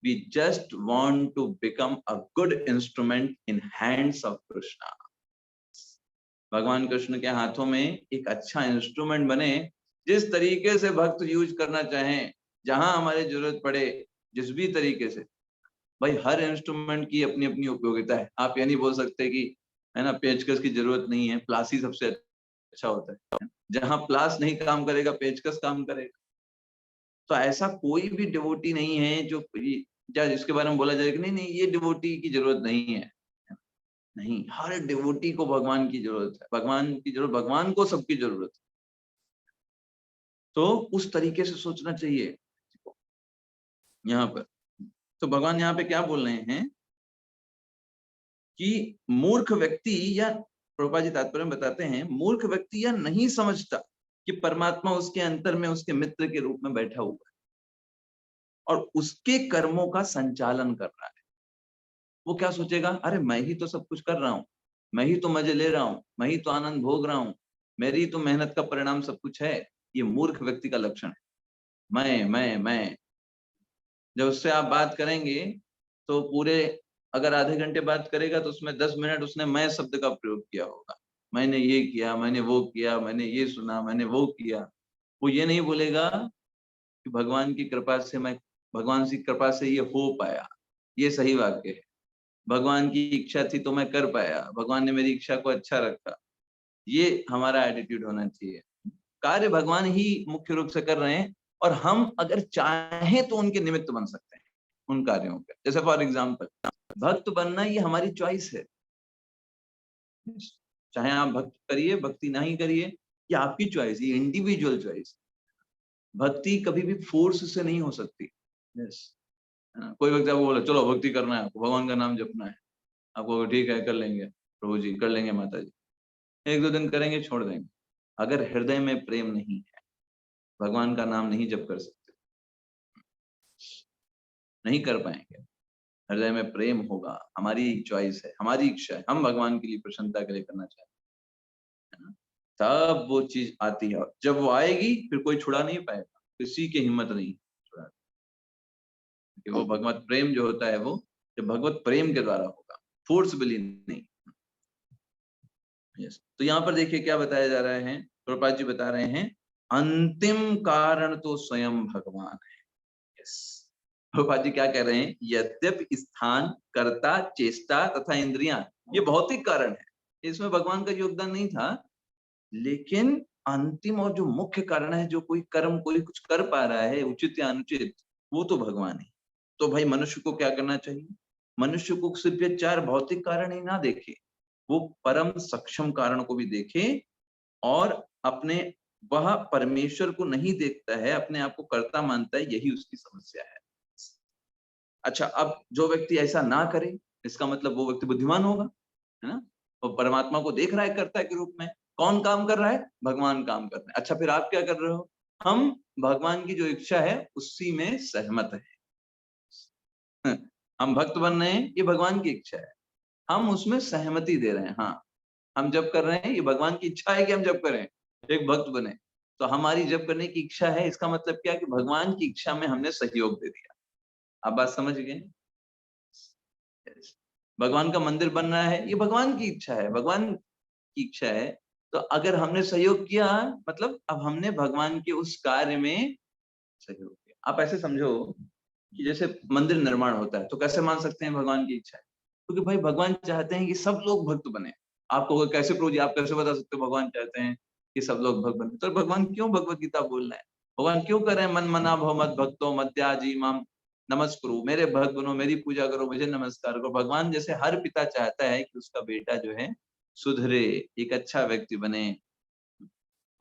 we just want to become a good instrument in hands of Krishna। भगवान कृष्ण के हाथों में एक अच्छा इंस्ट्रूमेंट बने, जिस तरीके से भक्त यूज करना चाहें, जहां हमारे जरूरत पड़े, जिस भी तरीके से। भाई हर इंस्ट्रूमेंट की अपनी अपनी उपयोगिता है। आप ये नहीं बोल सकते कि, है ना, पेचकस की जरूरत नहीं है, प्लास ही सबसे अच्छा होता है। जहां प्लास नहीं काम करेगा पेचकस काम करेगा। तो ऐसा कोई भी डिवोटी नहीं है जो जिसके बारे में बोला जाए कि नहीं नहीं ये डिवोटी की जरूरत नहीं है। नहीं, हर डिवोटी को भगवान की जरूरत है, भगवान की जरूरत, भगवान को सबकी जरूरत है। तो उस तरीके से सोचना चाहिए यहाँ पर। तो भगवान यहाँ पे क्या बोल रहे हैं कि मूर्ख व्यक्ति, या प्रभुपाद जी तात्पर्य में बताते हैं, मूर्ख व्यक्ति यह नहीं समझता कि परमात्मा उसके अंतर में उसके मित्र के रूप में बैठा हुआ है और उसके कर्मों का संचालन कर रहा है। वो क्या सोचेगा, अरे मैं ही तो सब कुछ कर रहा हूँ, मैं ही तो मजे ले रहा हूँ, मैं ही तो आनंद भोग रहा हूँ, मेरी तो मेहनत का परिणाम सब कुछ है। ये मूर्ख व्यक्ति का लक्षण है, मैं। जब उससे आप बात करेंगे तो पूरे, अगर आधे घंटे बात करेगा तो उसमें 10 मिनट उसने मैं शब्द का प्रयोग किया होगा। मैंने ये किया, मैंने वो किया, मैंने ये सुना, मैंने वो किया। वो ये नहीं बोलेगा कि भगवान की कृपा से ये हो पाया, ये सही वाक्य है। भगवान की इच्छा थी तो मैं कर पाया, भगवान ने मेरी इच्छा को अच्छा रखा। ये हमारा एटीट्यूड होना चाहिए। कार्य भगवान ही मुख्य रूप से कर रहे हैं, और हम अगर चाहें तो उनके निमित्त बन सकते हैं उन कार्यों के। जैसे फॉर एग्जाम्पल, भक्त बनना ये हमारी चॉइस है। चाहे आप भक्त करिए, भक्ति नहीं करिए, ये आपकी चॉइस, ये इंडिविजुअल चॉइस। भक्ति कभी भी फोर्स से नहीं हो सकती। यस, कोई व्यक्ति आपको बोला चलो भक्ति करना है, आपको भगवान का नाम जपना है, आपको ठीक है कर लेंगे प्रभु जी, कर लेंगे माता जी, 1-2 दिन करेंगे छोड़ देंगे। अगर हृदय में प्रेम नहीं है, भगवान का नाम नहीं जप कर सकते। नहीं कर पाएंगे, हृदय में प्रेम होगा, हमारी चॉइस है, हमारी इच्छा है, हम भगवान के लिए प्रसन्नता के लिए करना चाहते हैं ना, तब वो चीज आती है। जब वो आएगी फिर कोई छुड़ा नहीं पाएगा, किसी की हिम्मत नहीं छुड़ा, कि वो भगवत प्रेम जो होता है वो जब भगवत प्रेम के द्वारा होगा, फोर्सफुली नहीं। यस, तो यहाँ पर देखिए क्या बताया जा रहा है, प्रभुपाद जी बता रहे हैं अंतिम कारण तो स्वयं भगवान है। यस, प्रभुपाद जी क्या कह रहे हैं, यद्यपि स्थान, कर्ता, चेष्टा तथा इंद्रियां ये भौतिक कारण है, इसमें भगवान का योगदान नहीं था, लेकिन अंतिम और जो मुख्य कारण है, जो कोई कर्म कोई कुछ कर पा रहा है उचित या अनुचित, वो तो भगवान है। तो भाई मनुष्य को क्या करना चाहिए, मनुष्य को सिर्फ ये 4 भौतिक कारण ही ना देखे, वो परम सक्षम कारण को भी देखे, और अपने वह परमेश्वर को नहीं देखता है, अपने आप को कर्ता मानता है, यही उसकी समस्या है। अच्छा, अब जो व्यक्ति ऐसा ना करे, इसका मतलब वो व्यक्ति बुद्धिमान होगा, है ना, और परमात्मा को देख रहा है कर्ता के रूप में। कौन काम कर रहा है, भगवान काम कर रहे हैं। अच्छा, फिर आप क्या कर रहे हो, हम भगवान की जो इच्छा है उसी में सहमत है। हम भक्त बन रहे हैं, ये भगवान की इच्छा है, हम उसमें सहमति दे रहे हैं। हाँ, हम जब कर रहे हैं, ये भगवान की इच्छा है कि हम जब करें, एक भक्त बने, तो हमारी जब करने की इच्छा है, इसका मतलब क्या है कि भगवान की इच्छा में हमने सहयोग दे दिया। आप बात समझ गए, भगवान का मंदिर बन रहा है, ये भगवान की इच्छा है, भगवान की इच्छा है, तो अगर हमने सहयोग किया, मतलब अब हमने भगवान के उस कार्य में सहयोग किया। आप ऐसे समझो कि जैसे मंदिर निर्माण होता है, तो कैसे मान सकते हैं भगवान की इच्छा है, क्योंकि भाई भगवान चाहते हैं कि सब लोग भक्त बने। आपको कैसे प्रूव, आप कैसे बता सकते हो भगवान चाहते हैं कि सब लोग भक्त बने, तो भगवान क्यों भगवत गीता बोल रहे हैं, भगवान क्यों कर रहे हैं, मन मना भव मत भक्तो मध्याजी माम नमस्कुरु, मेरे भक्त बनो, मेरी पूजा करो, मुझे नमस्कार करो। भगवान जैसे हर पिता चाहता है कि उसका बेटा जो है सुधरे, एक अच्छा व्यक्ति बने,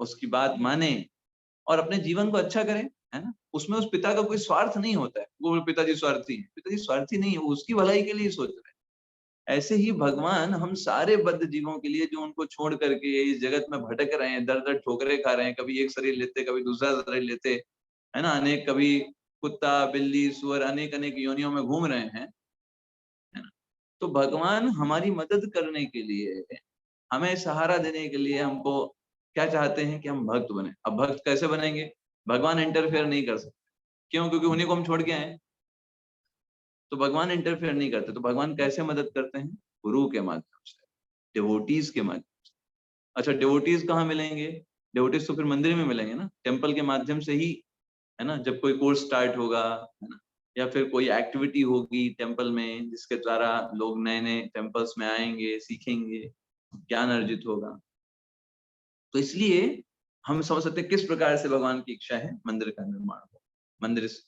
उसकी बात माने और अपने जीवन को अच्छा करे, है ना। उसमें उस पिता का कोई स्वार्थ नहीं होता है, वो पिताजी स्वार्थी है, पिताजी स्वार्थी नहीं है, वो उसकी भलाई के लिए सोच रहे हैं। ऐसे ही भगवान हम सारे बद्ध जीवों के लिए, जो उनको छोड़ करके इस जगत में भटक रहे हैं, दर दर ठोकरे खा रहे हैं, कभी एक शरीर लेते, कभी दूसरा शरीर लेते, है ना, अनेक, कभी कुत्ता बिल्ली सुअर अनेक अनेक योनियों में घूम रहे हैं, है ना। तो भगवान हमारी मदद करने के लिए, हमें सहारा देने के लिए हमको क्या चाहते हैं कि हम भक्त बने। अब भक्त कैसे बनेंगे, भगवान इंटरफेयर नहीं कर सकते, क्यों, क्योंकि उन्हीं को हम छोड़ के आए, तो भगवान इंटरफेयर नहीं करते। तो भगवान कैसे मदद करते हैं, गुरु के माध्यम से, डिवोटीज के माध्यम से। अच्छा, डिवोटीज कहाँ मिलेंगे, डिवोटीज तो फिर मंदिर में मिलेंगे ना, टेम्पल के माध्यम से ही, है ना। जब कोई कोर्स स्टार्ट होगा, है ना, या फिर कोई एक्टिविटी होगी टेम्पल में, जिसके द्वारा लोग नए नए टेम्पल्स में आएंगे, सीखेंगे, ज्ञान अर्जित होगा। तो इसलिए हम समझ सकते हैं किस प्रकार से भगवान की इच्छा है मंदिर का निर्माण हो,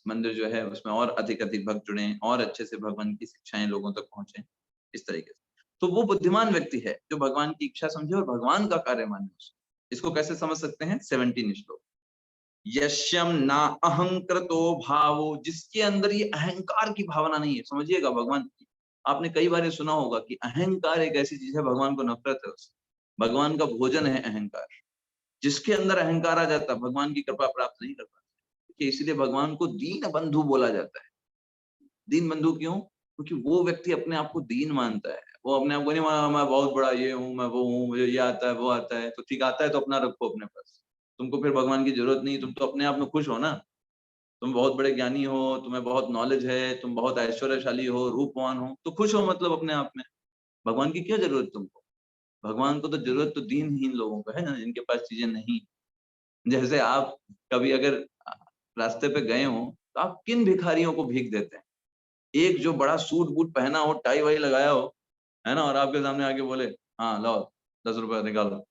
मंदिर जो है उसमें और अधिक भक्त जुड़े, और अच्छे से भगवान की शिक्षाएं लोगों तक पहुंचे, इस तरीके से। तो वो बुद्धिमान व्यक्ति है जो भगवान की इच्छा समझे और भगवान का कार्य माने उसको। इसको कैसे समझ सकते हैं, 17 श्लोक, यश्यम ना अहंकृतो भावो, जिसके अंदर ये अहंकार की भावना नहीं है। समझिएगा, भगवान की आपने कई बार ये सुना होगा कि अहंकार एक ऐसी चीज है, भगवान को नफरत है उससे, भगवान का भोजन है अहंकार। जिसके अंदर अहंकार आ जाता है, भगवान की कृपा प्राप्त नहीं कर पाता। इसलिए भगवान को दीन बंधु बोला जाता है। दीन बंधु क्यों, क्योंकि वो व्यक्ति अपने आप को दीन मानता है, वो अपने आप को नहीं माना मैं बहुत बड़ा ये हूँ, मैं वो हूँ, मुझे ये आता है वो आता है। तो ठीक, आता है तो अपना रखो अपने पास, तुमको फिर भगवान की जरूरत नहीं, तुम तो अपने आप में खुश हो ना, तुम बहुत बड़े ज्ञानी हो, तुम्हें बहुत नॉलेज है, तुम बहुत ऐश्वर्यशाली हो, रूपवान हो, तो खुश हो मतलब अपने आप में। भगवान की क्या जरूरत तुमको, भगवान को तो जरूरत तो दीनहीन लोगों को है ना, जिनके पास चीजें नहीं। जैसे आप कभी अगर रास्ते पे गए हो, तो आप किन भिखारियों को भीख देते हैं, एक जो बड़ा सूट बूट पहना हो, टाई वाई लगाया हो, है ना, और आपके सामने आके बोले हाँ लाओ 10 रुपए निकालो,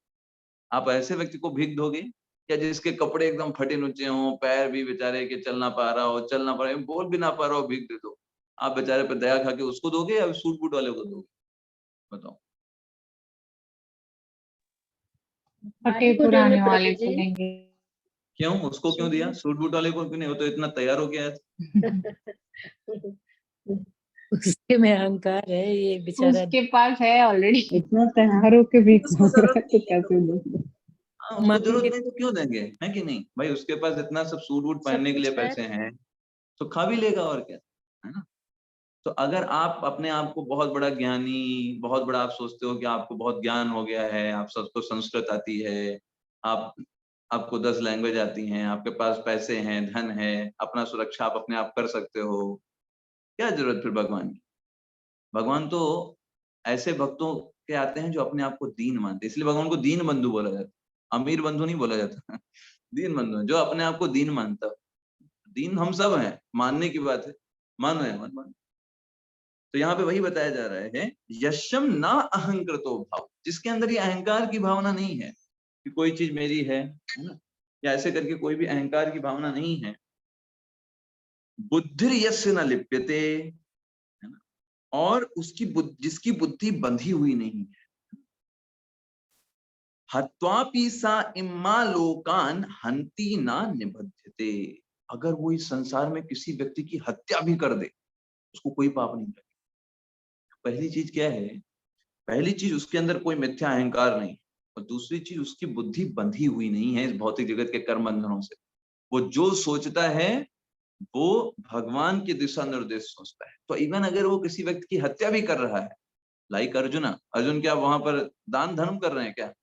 आप ऐसे व्यक्ति को भीख दोगे? या जिसके कपड़े एकदम फटे नुचे हों, पैर भी बेचारे के चल ना पा रहा हो, चल ना पा रहा हो, बोल भी ना पा रहा हो, भीख दे दो, आप बेचारे पे दया खा के उसको दोगे या सूट बूट वाले को दोगे, बताओ। फटे पुराने वाले को देंगे। क्यों, उसको क्यों दिया, सूट बूट वाले को क्यों नहीं, वो तो इतना तैयार हो गया है। उसके में अहंकार है, ये बेचारा उसके पास है ऑलरेडी। इतना तैयार होके भी उसको जरूरत तो नहीं है, कैसे दोगे? हाँ, उसको जरूरत नहीं तो क्यों देंगे, है कि नहीं भाई, उसके पास इतना सब सूट वूट पहनने के लिए पैसे हैं, तो खा भी लेगा और क्या। है ना। तो अगर आप अपने आप को बहुत बड़ा ज्ञानी, बहुत बड़ा आप सोचते हो कि आपको बहुत ज्ञान हो गया है, आप सबको संस्कृत आती है, आपको 10 लैंग्वेज आती हैं, आपके पास पैसे हैं, धन है, अपना सुरक्षा आप अपने आप कर सकते हो, क्या जरूरत फिर भगवान की? भगवान तो ऐसे भक्तों के आते हैं जो अपने आप को दीन मानते हैं, इसलिए भगवान को दीन बंधु बोला जाता है, अमीर बंधु नहीं बोला जाता। दीन बंधु, जो अपने आप को दीन मानता। दीन हम सब हैं, मानने की बात है, मानो या मत मानो। तो यहाँ पे वही बताया जा रहा है, यशम ना अहंकृतो भाव, जिसके अंदर ये अहंकार की भावना नहीं है कि कोई चीज मेरी है ना, या ऐसे करके कोई भी अहंकार की भावना नहीं है। बुद्धि यस्य न लिप्यते, है ना, और उसकी जिसकी बुद्धि बंधी हुई नहीं है। हत्वापि सा इम्मा लोकान हंति ना निबध्यते, अगर वो इस संसार में किसी व्यक्ति की हत्या भी कर दे, उसको कोई पाप नहीं लगेगा। पहली चीज क्या है? पहली चीज, उसके अंदर कोई मिथ्या अहंकार नहीं, और दूसरी चीज, उसकी बुद्धि बंधी हुई नहीं है इस भौतिक जगत के कर्म बंधनों से। वो जो सोचता है वो भगवान के दिशा निर्देश सोचता है। तो इवन अगर वो किसी व्यक्ति की हत्या भी कर रहा है, लाइक अर्जुन क्या वहां पर दान धर्म कर रहे हैं क्या?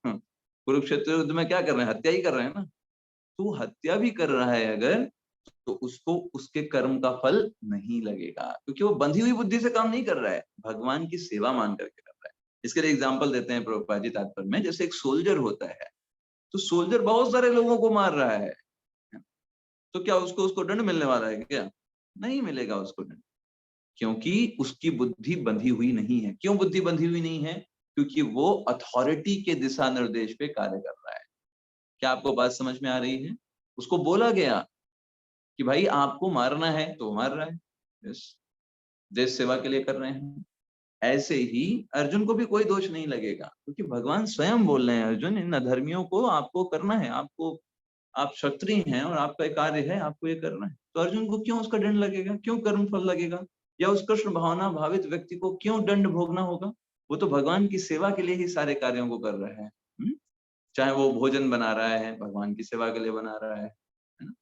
कुरुक्षेत्र युद्ध में क्या कर रहे हैं? हत्या ही कर रहे हैं ना। तो हत्या भी कर रहा है अगर, तो उसको उसके कर्म का फल नहीं लगेगा, क्योंकि वो बंधी हुई बुद्धि से काम नहीं कर रहा है, भगवान की सेवा मान करके कर रहा है। इसके लिए एग्जाम्पल देते हैं प्रभुपाद जी तात्पर्य में, जैसे एक सोल्जर होता है, तो सोल्जर बहुत सारे लोगों को मार रहा है, तो क्या उसको दंड मिलने वाला है क्या? नहीं मिलेगा उसको दंड, क्योंकि उसकी बुद्धि बंधी हुई नहीं है। क्यों बुद्धि बंधी हुई नहीं है? क्योंकि वो अथॉरिटी के दिशा निर्देश पे कार्य कर रहा है। क्या आपको बात समझ में आ रही है? उसको बोला गया कि भाई आपको मारना है, तो मार रहा है, यस, देश सेवा के लिए कर रहे हैं। ऐसे ही अर्जुन को भी कोई दोष नहीं लगेगा, क्योंकि भगवान स्वयं बोल रहे हैं, अर्जुन इन अधर्मियों को आपको करना है, आपको, आप क्षत्रिय हैं और आपका कार्य है, आपको ये करना है। तो अर्जुन को क्यों उसका दंड लगेगा? क्यों कर्म फल लगेगा? या उस कृष्ण भावना भावित व्यक्ति को क्यों दंड भोगना होगा? वो तो भगवान की सेवा के लिए ही सारे कार्यों को कर रहा है। चाहे वो भोजन बना रहा है, भगवान की सेवा के लिए बना रहा है ना,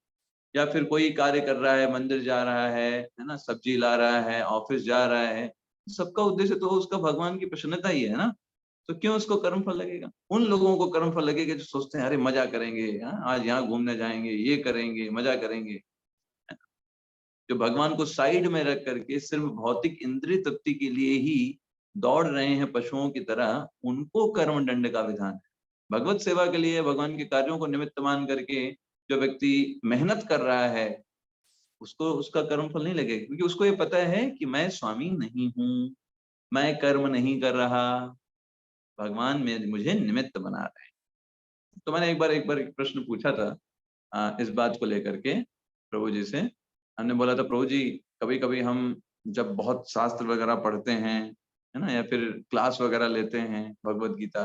या फिर कोई कार्य कर रहा है, मंदिर जा रहा है ना, सब्जी ला रहा है, ऑफिस जा रहा है, सबका उद्देश्य तो उसका भगवान की प्रसन्नता ही है ना। तो क्यों उसको कर्म फल लगेगा? उन लोगों को कर्म फल लगेगा जो सोचते हैं अरे मजा करेंगे, आज यहाँ घूमने जाएंगे, ये करेंगे, मजा करेंगे। जो भगवान को साइड में रख करके सिर्फ भौतिक इंद्रिय तृप्ति के लिए ही दौड़ रहे हैं पशुओं की तरह, उनको कर्म दंड का विधान है। भगवत सेवा के लिए, भगवान के कार्यों को निमित्त मान करके जो व्यक्ति मेहनत कर रहा है, उसको उसका कर्म फल नहीं लगेगा, क्योंकि उसको ये पता है कि मैं स्वामी नहीं हूँ, मैं कर्म नहीं कर रहा, भगवान में मुझे निमित्त बना रहे हैं। तो मैंने एक बार एक प्रश्न पूछा था इस बात को लेकर के प्रभु जी से। हमने बोला था, प्रभु जी कभी कभी हम जब बहुत शास्त्र वगैरह पढ़ते हैं, है ना, या फिर क्लास वगैरह लेते हैं भगवत गीता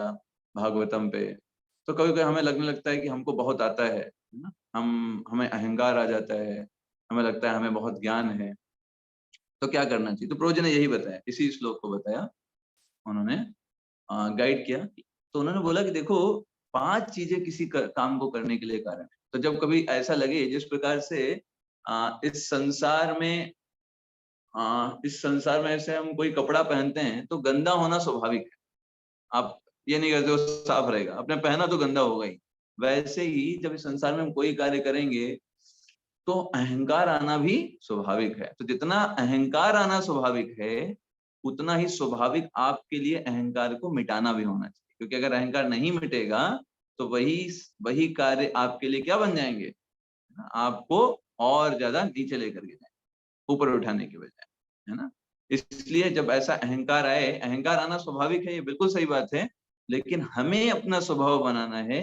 भागवतम पे, तो कभी कभी हमें लगने लगता है कि हमको बहुत आता है ना, हमें अहंकार आ जाता है, हमें लगता है हमें बहुत ज्ञान है, तो क्या करना चाहिए? तो प्रभु जी ने यही बताया, इसी श्लोक को बताया उन्होंने, गाइड किया। तो उन्होंने बोला कि देखो, 5 चीजें किसी काम को करने के लिए कारण है। तो जब कभी ऐसा लगे जिस प्रकार से इस संसार में ऐसे हम कोई कपड़ा पहनते हैं तो गंदा होना स्वाभाविक है, आप ये नहीं करते हो साफ रहेगा, आपने पहना तो गंदा होगा ही। वैसे ही जब इस संसार में हम कोई कार्य करेंगे तो अहंकार आना भी स्वाभाविक है। तो जितना अहंकार आना स्वाभाविक है, उतना ही स्वाभाविक आपके लिए अहंकार को मिटाना भी होना चाहिए, क्योंकि अगर अहंकार नहीं मिटेगा तो वही कार्य आपके लिए क्या बन जाएंगे? आपको और ज्यादा नीचे लेकर के जाएंगे, ऊपर उठाने के बजाय, है ना। इसलिए जब ऐसा अहंकार आए, अहंकार आना स्वाभाविक है, ये बिल्कुल सही बात है, लेकिन हमें अपना स्वभाव बनाना है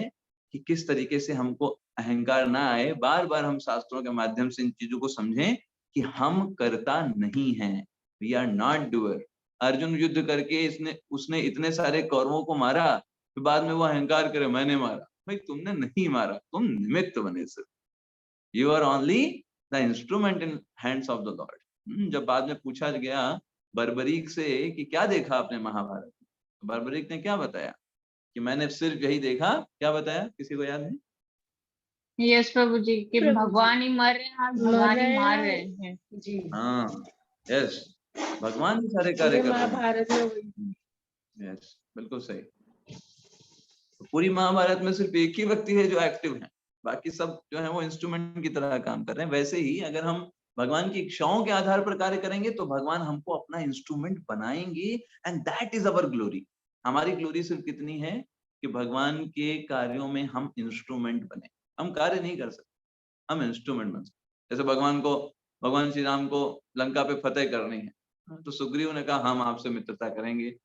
कि किस तरीके से हमको अहंकार ना आए। बार बार हम शास्त्रों के माध्यम से इन चीजों को समझें कि हम करता नहीं हैं, we are not doer. Arjun युद्ध करके उसने इतने सारे कौरवों को मारा, फिर बाद में वो अहंकार करे मैंने मारा। भाई तुमने नहीं मारा, तुम निमित्त बने, सिर्फ you are only the instrument in hands of the lord. जब बाद में पूछा गया बर्बरीक से कि क्या देखा आपने महाभारत में, तो बर्बरीक ने क्या बताया कि मैंने सिर्फ यही देखा। क्या बताया, किसी को याद है? यस प्रभु जी, कि प्रभु जी। भगवान ही मर रहे हैं और भगवान ही मार रहे हैं। जी। हाँ, यस, भगवान ही सारे कार्य पूरे कर रहे हैं। महाभारत में वही। यस, बिल्कुल सही। तो पूरी महाभारत में सिर्फ एक ही व्यक्ति है जो एक्टिव है, बाकी सब जो है वो इंस्ट्रूमेंट की तरह काम कर रहे हैं। वैसे ही अगर हम भगवान की इच्छाओं के आधार पर कार्य करेंगे तो भगवान हमको अपना इंस्ट्रूमेंट बनाएंगे, and that is our glory. हमारी ग्लोरी सिर्फ कितनी है कि भगवान के कार्यों में हम इंस्ट्रूमेंट बने। हम कार्य नहीं कर सकते, हम इंस्ट्रूमेंट बन सकते। जैसे भगवान श्री राम को लंका पे फतेह करनी है, तो सुग्रीव ने कहा हम आपसे मित्रता करेंगे,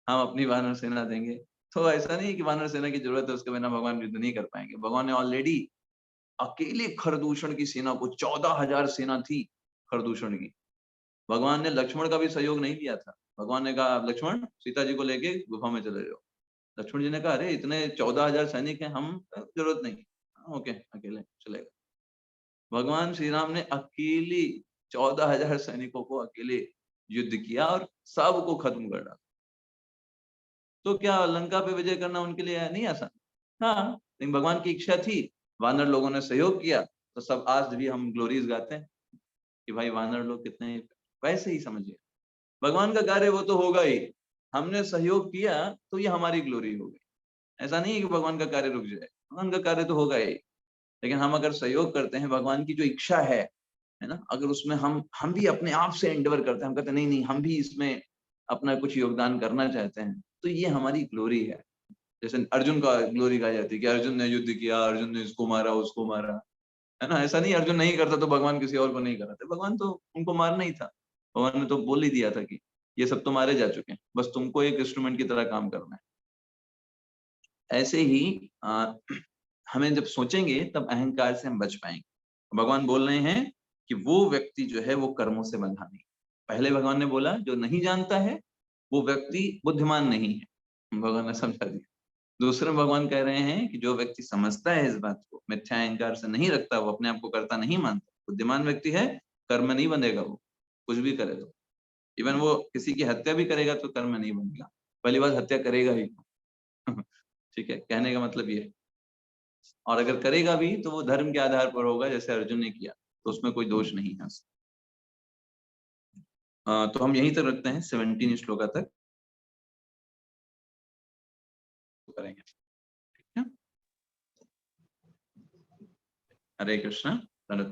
हम अपनी वानर सेना देंगे। तो ऐसा नहीं कि वानर सेना की जरूरत है, उसके बिना भगवान युद्ध नहीं कर पाएंगे। भगवान ने ऑलरेडी अकेले खरदूषण की सेना को 14,000 सेना थी खरदूषण की। भगवान ने लक्ष्मण का भी सहयोग नहीं लिया था। भगवान ने कहा लक्ष्मण सीता जी को लेके गुफा में चले जाओ। लक्ष्मण जी ने कहा अरे इतने 14,000 सैनिक हैं, हम जरूरत नहीं। ओके, अकेले चलेगा। भगवान श्री राम ने अकेले 14,000 सैनिकों को अकेले युद्ध किया और सबको खत्म कर डाला। तो क्या लंका पे विजय करना उनके लिए नहीं आसान? हाँ, लेकिन भगवान की इच्छा थी, वानर लोगों ने सहयोग किया, तो सब आज भी हम ग्लोरीज गाते हैं कि भाई वानर लोग कितने। वैसे ही समझिए, भगवान का कार्य वो तो होगा ही, हमने सहयोग किया तो ये हमारी ग्लोरी हो गई। ऐसा नहीं है कि भगवान का कार्य रुक जाए, भगवान का कार्य तो होगा ही, लेकिन हम अगर सहयोग करते हैं, भगवान की जो इच्छा है ना, अगर उसमें हम भी अपने आप से एंडेवर करते हैं, हम कहते हैं नहीं हम भी इसमें अपना कुछ योगदान करना चाहते हैं, तो ये हमारी ग्लोरी है। जैसे अर्जुन का ग्लोरी गाई जाती है कि अर्जुन ने युद्ध किया, अर्जुन ने इसको मारा उसको मारा, है ना। ऐसा नहीं अर्जुन नहीं करता तो भगवान किसी और को नहीं कराते, भगवान तो उनको मारना ही था। भगवान ने तो बोल ही दिया था कि ये सब तो मारे जा चुके हैं, बस तुमको एक इंस्ट्रूमेंट की तरह काम करना है। ऐसे ही हमें जब सोचेंगे तब अहंकार से हम बच पाएंगे। भगवान बोल रहे हैं कि वो व्यक्ति जो है वो कर्मों से बंधा नहीं। पहले भगवान ने बोला जो नहीं जानता है वो व्यक्ति बुद्धिमान नहीं है, भगवान ने समझा दिया। दूसरे भगवान कह रहे हैं कि जो व्यक्ति समझता है इस बात को, मिथ्या अहंकार से नहीं रखता, वो अपने आप को करता नहीं मानता, बुद्धिमान व्यक्ति है, कर्म नहीं बंधेगा, वो कुछ भी करे तो। इवन वो किसी की हत्या भी करेगा तो कर्म नहीं बनेगा, पहली बात हत्या करेगा ही। ठीक है, कहने का मतलब ये है। और अगर करेगा भी तो वो धर्म के आधार पर होगा, जैसे अर्जुन ने किया, तो उसमें कोई दोष नहीं है। तो हम यहीं तक रखते हैं 17 श्लोका तक करेंगे, ठीक है। हरे कृष्णा, हरे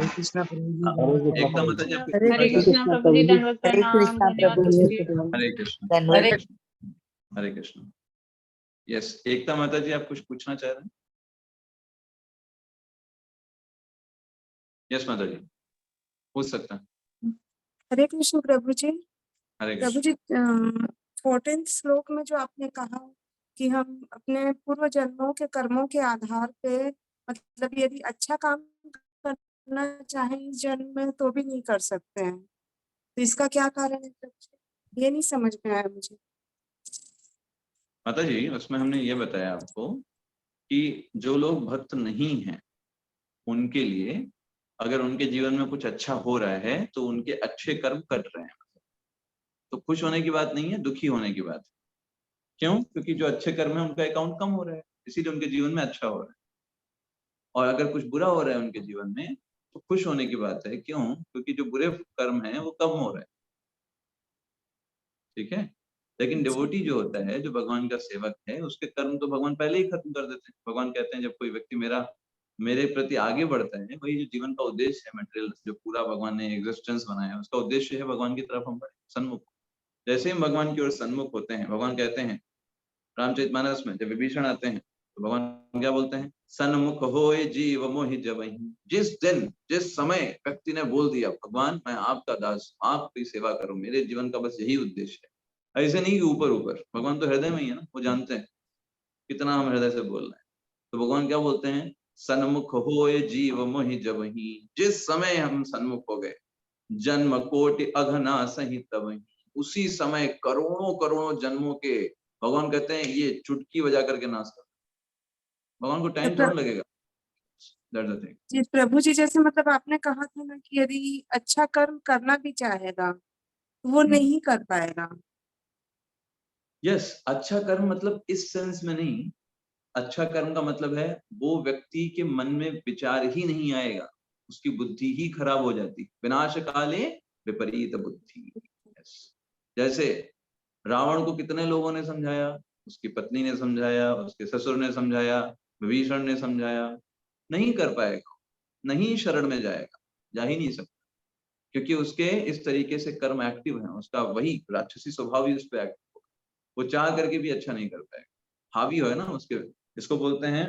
कृष्णा प्रभु जी, हरे एकता माता जी आपको हरे हरे कृष्णा प्रभु जी, दंडवत हरे प्रणाम, कृष्णा धन्यवाद प्रभु प्रभु जी। हरे कृष्ण, धन्यवाद। हरे कृष्ण, हरे कृष्ण। यस, एकता माता जी आप कुछ पूछना चाह रहे हैं? यस माता जी, पूछ सकता है। हरे कृष्ण प्रभु जी। हरे प्रभु कृष्ण। जी 14 श्लोक में जो आपने कहा कि हम अपने पूर्व जन्मों के कर्मों के आधार पे, मतलब यदि अच्छा काम करना चाहें इस जन्म में तो भी नहीं कर सकते हैं, तो इसका क्या कारण है प्रभु जी? ये नहीं समझ में आया मुझे। माता जी उसमें हमने ये बताया आपको कि जो लोग भक्त नहीं हैं उनके लिए अगर उनके जीवन में कुछ अच्छा हो रहा है तो उनके अच्छे कर्म कट रहे हैं, तो खुश होने की बात नहीं है, दुखी होने की बात है। क्यों? क्योंकि जो अच्छे कर्म है उनका अकाउंट कम हो रहा है, इसीलिए उनके जीवन में अच्छा हो रहा है। और अगर कुछ बुरा हो रहा है उनके जीवन में तो खुश होने की बात है। क्यों? क्योंकि जो बुरे कर्म है वो कम हो रहे हैं, ठीक है। लेकिन डिवोटी जो होता है, जो भगवान का सेवक है, उसके कर्म तो भगवान पहले ही खत्म कर देते हैं। भगवान कहते हैं जब कोई व्यक्ति मेरे प्रति आगे बढ़ता है, वही जो जीवन का उद्देश्य है, मटेरियल जो पूरा भगवान ने एग्जिस्टेंस बनाया उसका उद्देश्य है भगवान की तरफ हम बढ़े, सन्मुख। जैसे हम भगवान की ओर सन्मुख होते हैं, भगवान कहते हैं रामचरितमानस में जब विभीषण आते हैं तो भगवान क्या बोलते हैं? सन्मुख होए जीव मोहि जबहि। जिस दिन जिस समय व्यक्ति ने बोल दिया भगवान मैं आपका दास, आपकी सेवा करूं, मेरे जीवन का बस यही उद्देश्य है, ऐसे नहीं कि ऊपर ऊपर, भगवान तो हृदय में ही है ना, वो जानते हैं कितना हम हृदय से बोल रहे हैं। तो भगवान क्या बोलते हैं? सन्मुख होए जीव मोहि जबहि। जिस समय हम सन्मुख हो गए, जन्म कोटि अघना सही तबहि, उसी समय करोड़ों करोड़ों जन्मों के भगवान कहते हैं ये चुटकी बजा करके नाश कर। भगवान को टाइम थोड़ा लगेगा। जी प्रभु जी, जैसे मतलब आपने कहा था ना कि यदि अच्छा कर्म करना भी चाहेगा तो वो नहीं कर पाएगा। यस, अच्छा कर्म मतलब इस सेंस में नहीं, अच्छा कर्म का मतलब है वो व्यक्ति के मन में विचार ही नहीं आएगा, उसकी बुद्धि ही खराब हो जाती। विनाश काले विपरीत बुद्धि। Yes. जैसे रावण को कितने लोगों ने समझाया, उसकी पत्नी ने समझाया, उसके ससुर ने समझाया, विभीषण ने समझाया, नहीं कर पाएगा, नहीं शरण में जाएगा, जा ही नहीं सकता, क्योंकि उसके इस तरीके से कर्म एक्टिव है, उसका वही राक्षसी स्वभाव ही उस पर एक्टिव होगा, वो चाह करके भी अच्छा नहीं कर पाएगा, हावी हो है ना उसके। इसको बोलते हैं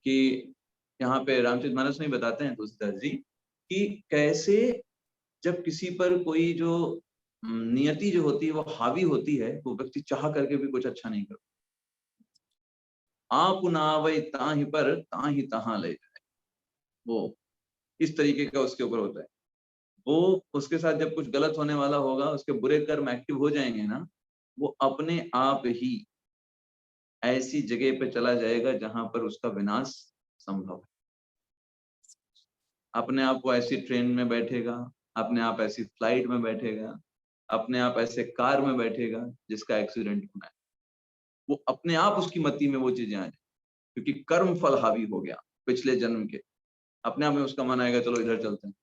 कि यहाँ पे रामचरितमानस में बताते हैं तुलसीदास जी कि कैसे जब किसी पर कोई जो नियति जो होती है वो हावी होती है, वो व्यक्ति चाह करके भी कुछ अच्छा नहीं करता। आप नावै ताहि पर ताहि तहां ले जाए, वो इस तरीके का उसके ऊपर होता है। वो उसके साथ जब कुछ गलत होने वाला होगा, उसके बुरे कर्म एक्टिव हो जाएंगे ना, वो अपने आप ही ऐसी जगह पे चला जाएगा जहां पर उसका विनाश संभव है। अपने आप वो ऐसी ट्रेन में बैठेगा, अपने आप ऐसी फ्लाइट में बैठेगा, अपने आप ऐसे कार में बैठेगा जिसका एक्सीडेंट होना है, वो अपने आप उसकी मति में वो चीजें आ जाए, क्योंकि कर्म फल हावी हो गया पिछले जन्म के, अपने आप में उसका मन आएगा चलो इधर चलते हैं।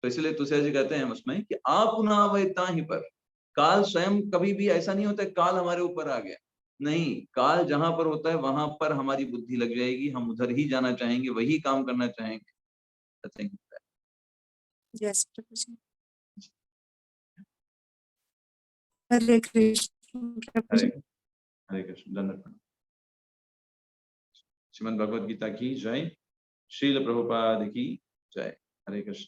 तो इसलिए तुलसीदास जी कहते हैं उसमें कि आप ना वही ताहि पर, काल स्वयं कभी भी ऐसा नहीं होता है काल हमारे ऊपर आ गया, नहीं, काल जहां पर होता है वहां पर हमारी बुद्धि लग जाएगी, हम उधर ही जाना चाहेंगे, वही काम करना चाहेंगे। यस प्रभु जी। हरे कृष्ण प्रभु जी। हरे कृष्ण। दंडवत प्रणाम। श्रीमद् भगवद गीता की जय, श्रील प्रभुपाद की जय। हरे कृष्ण।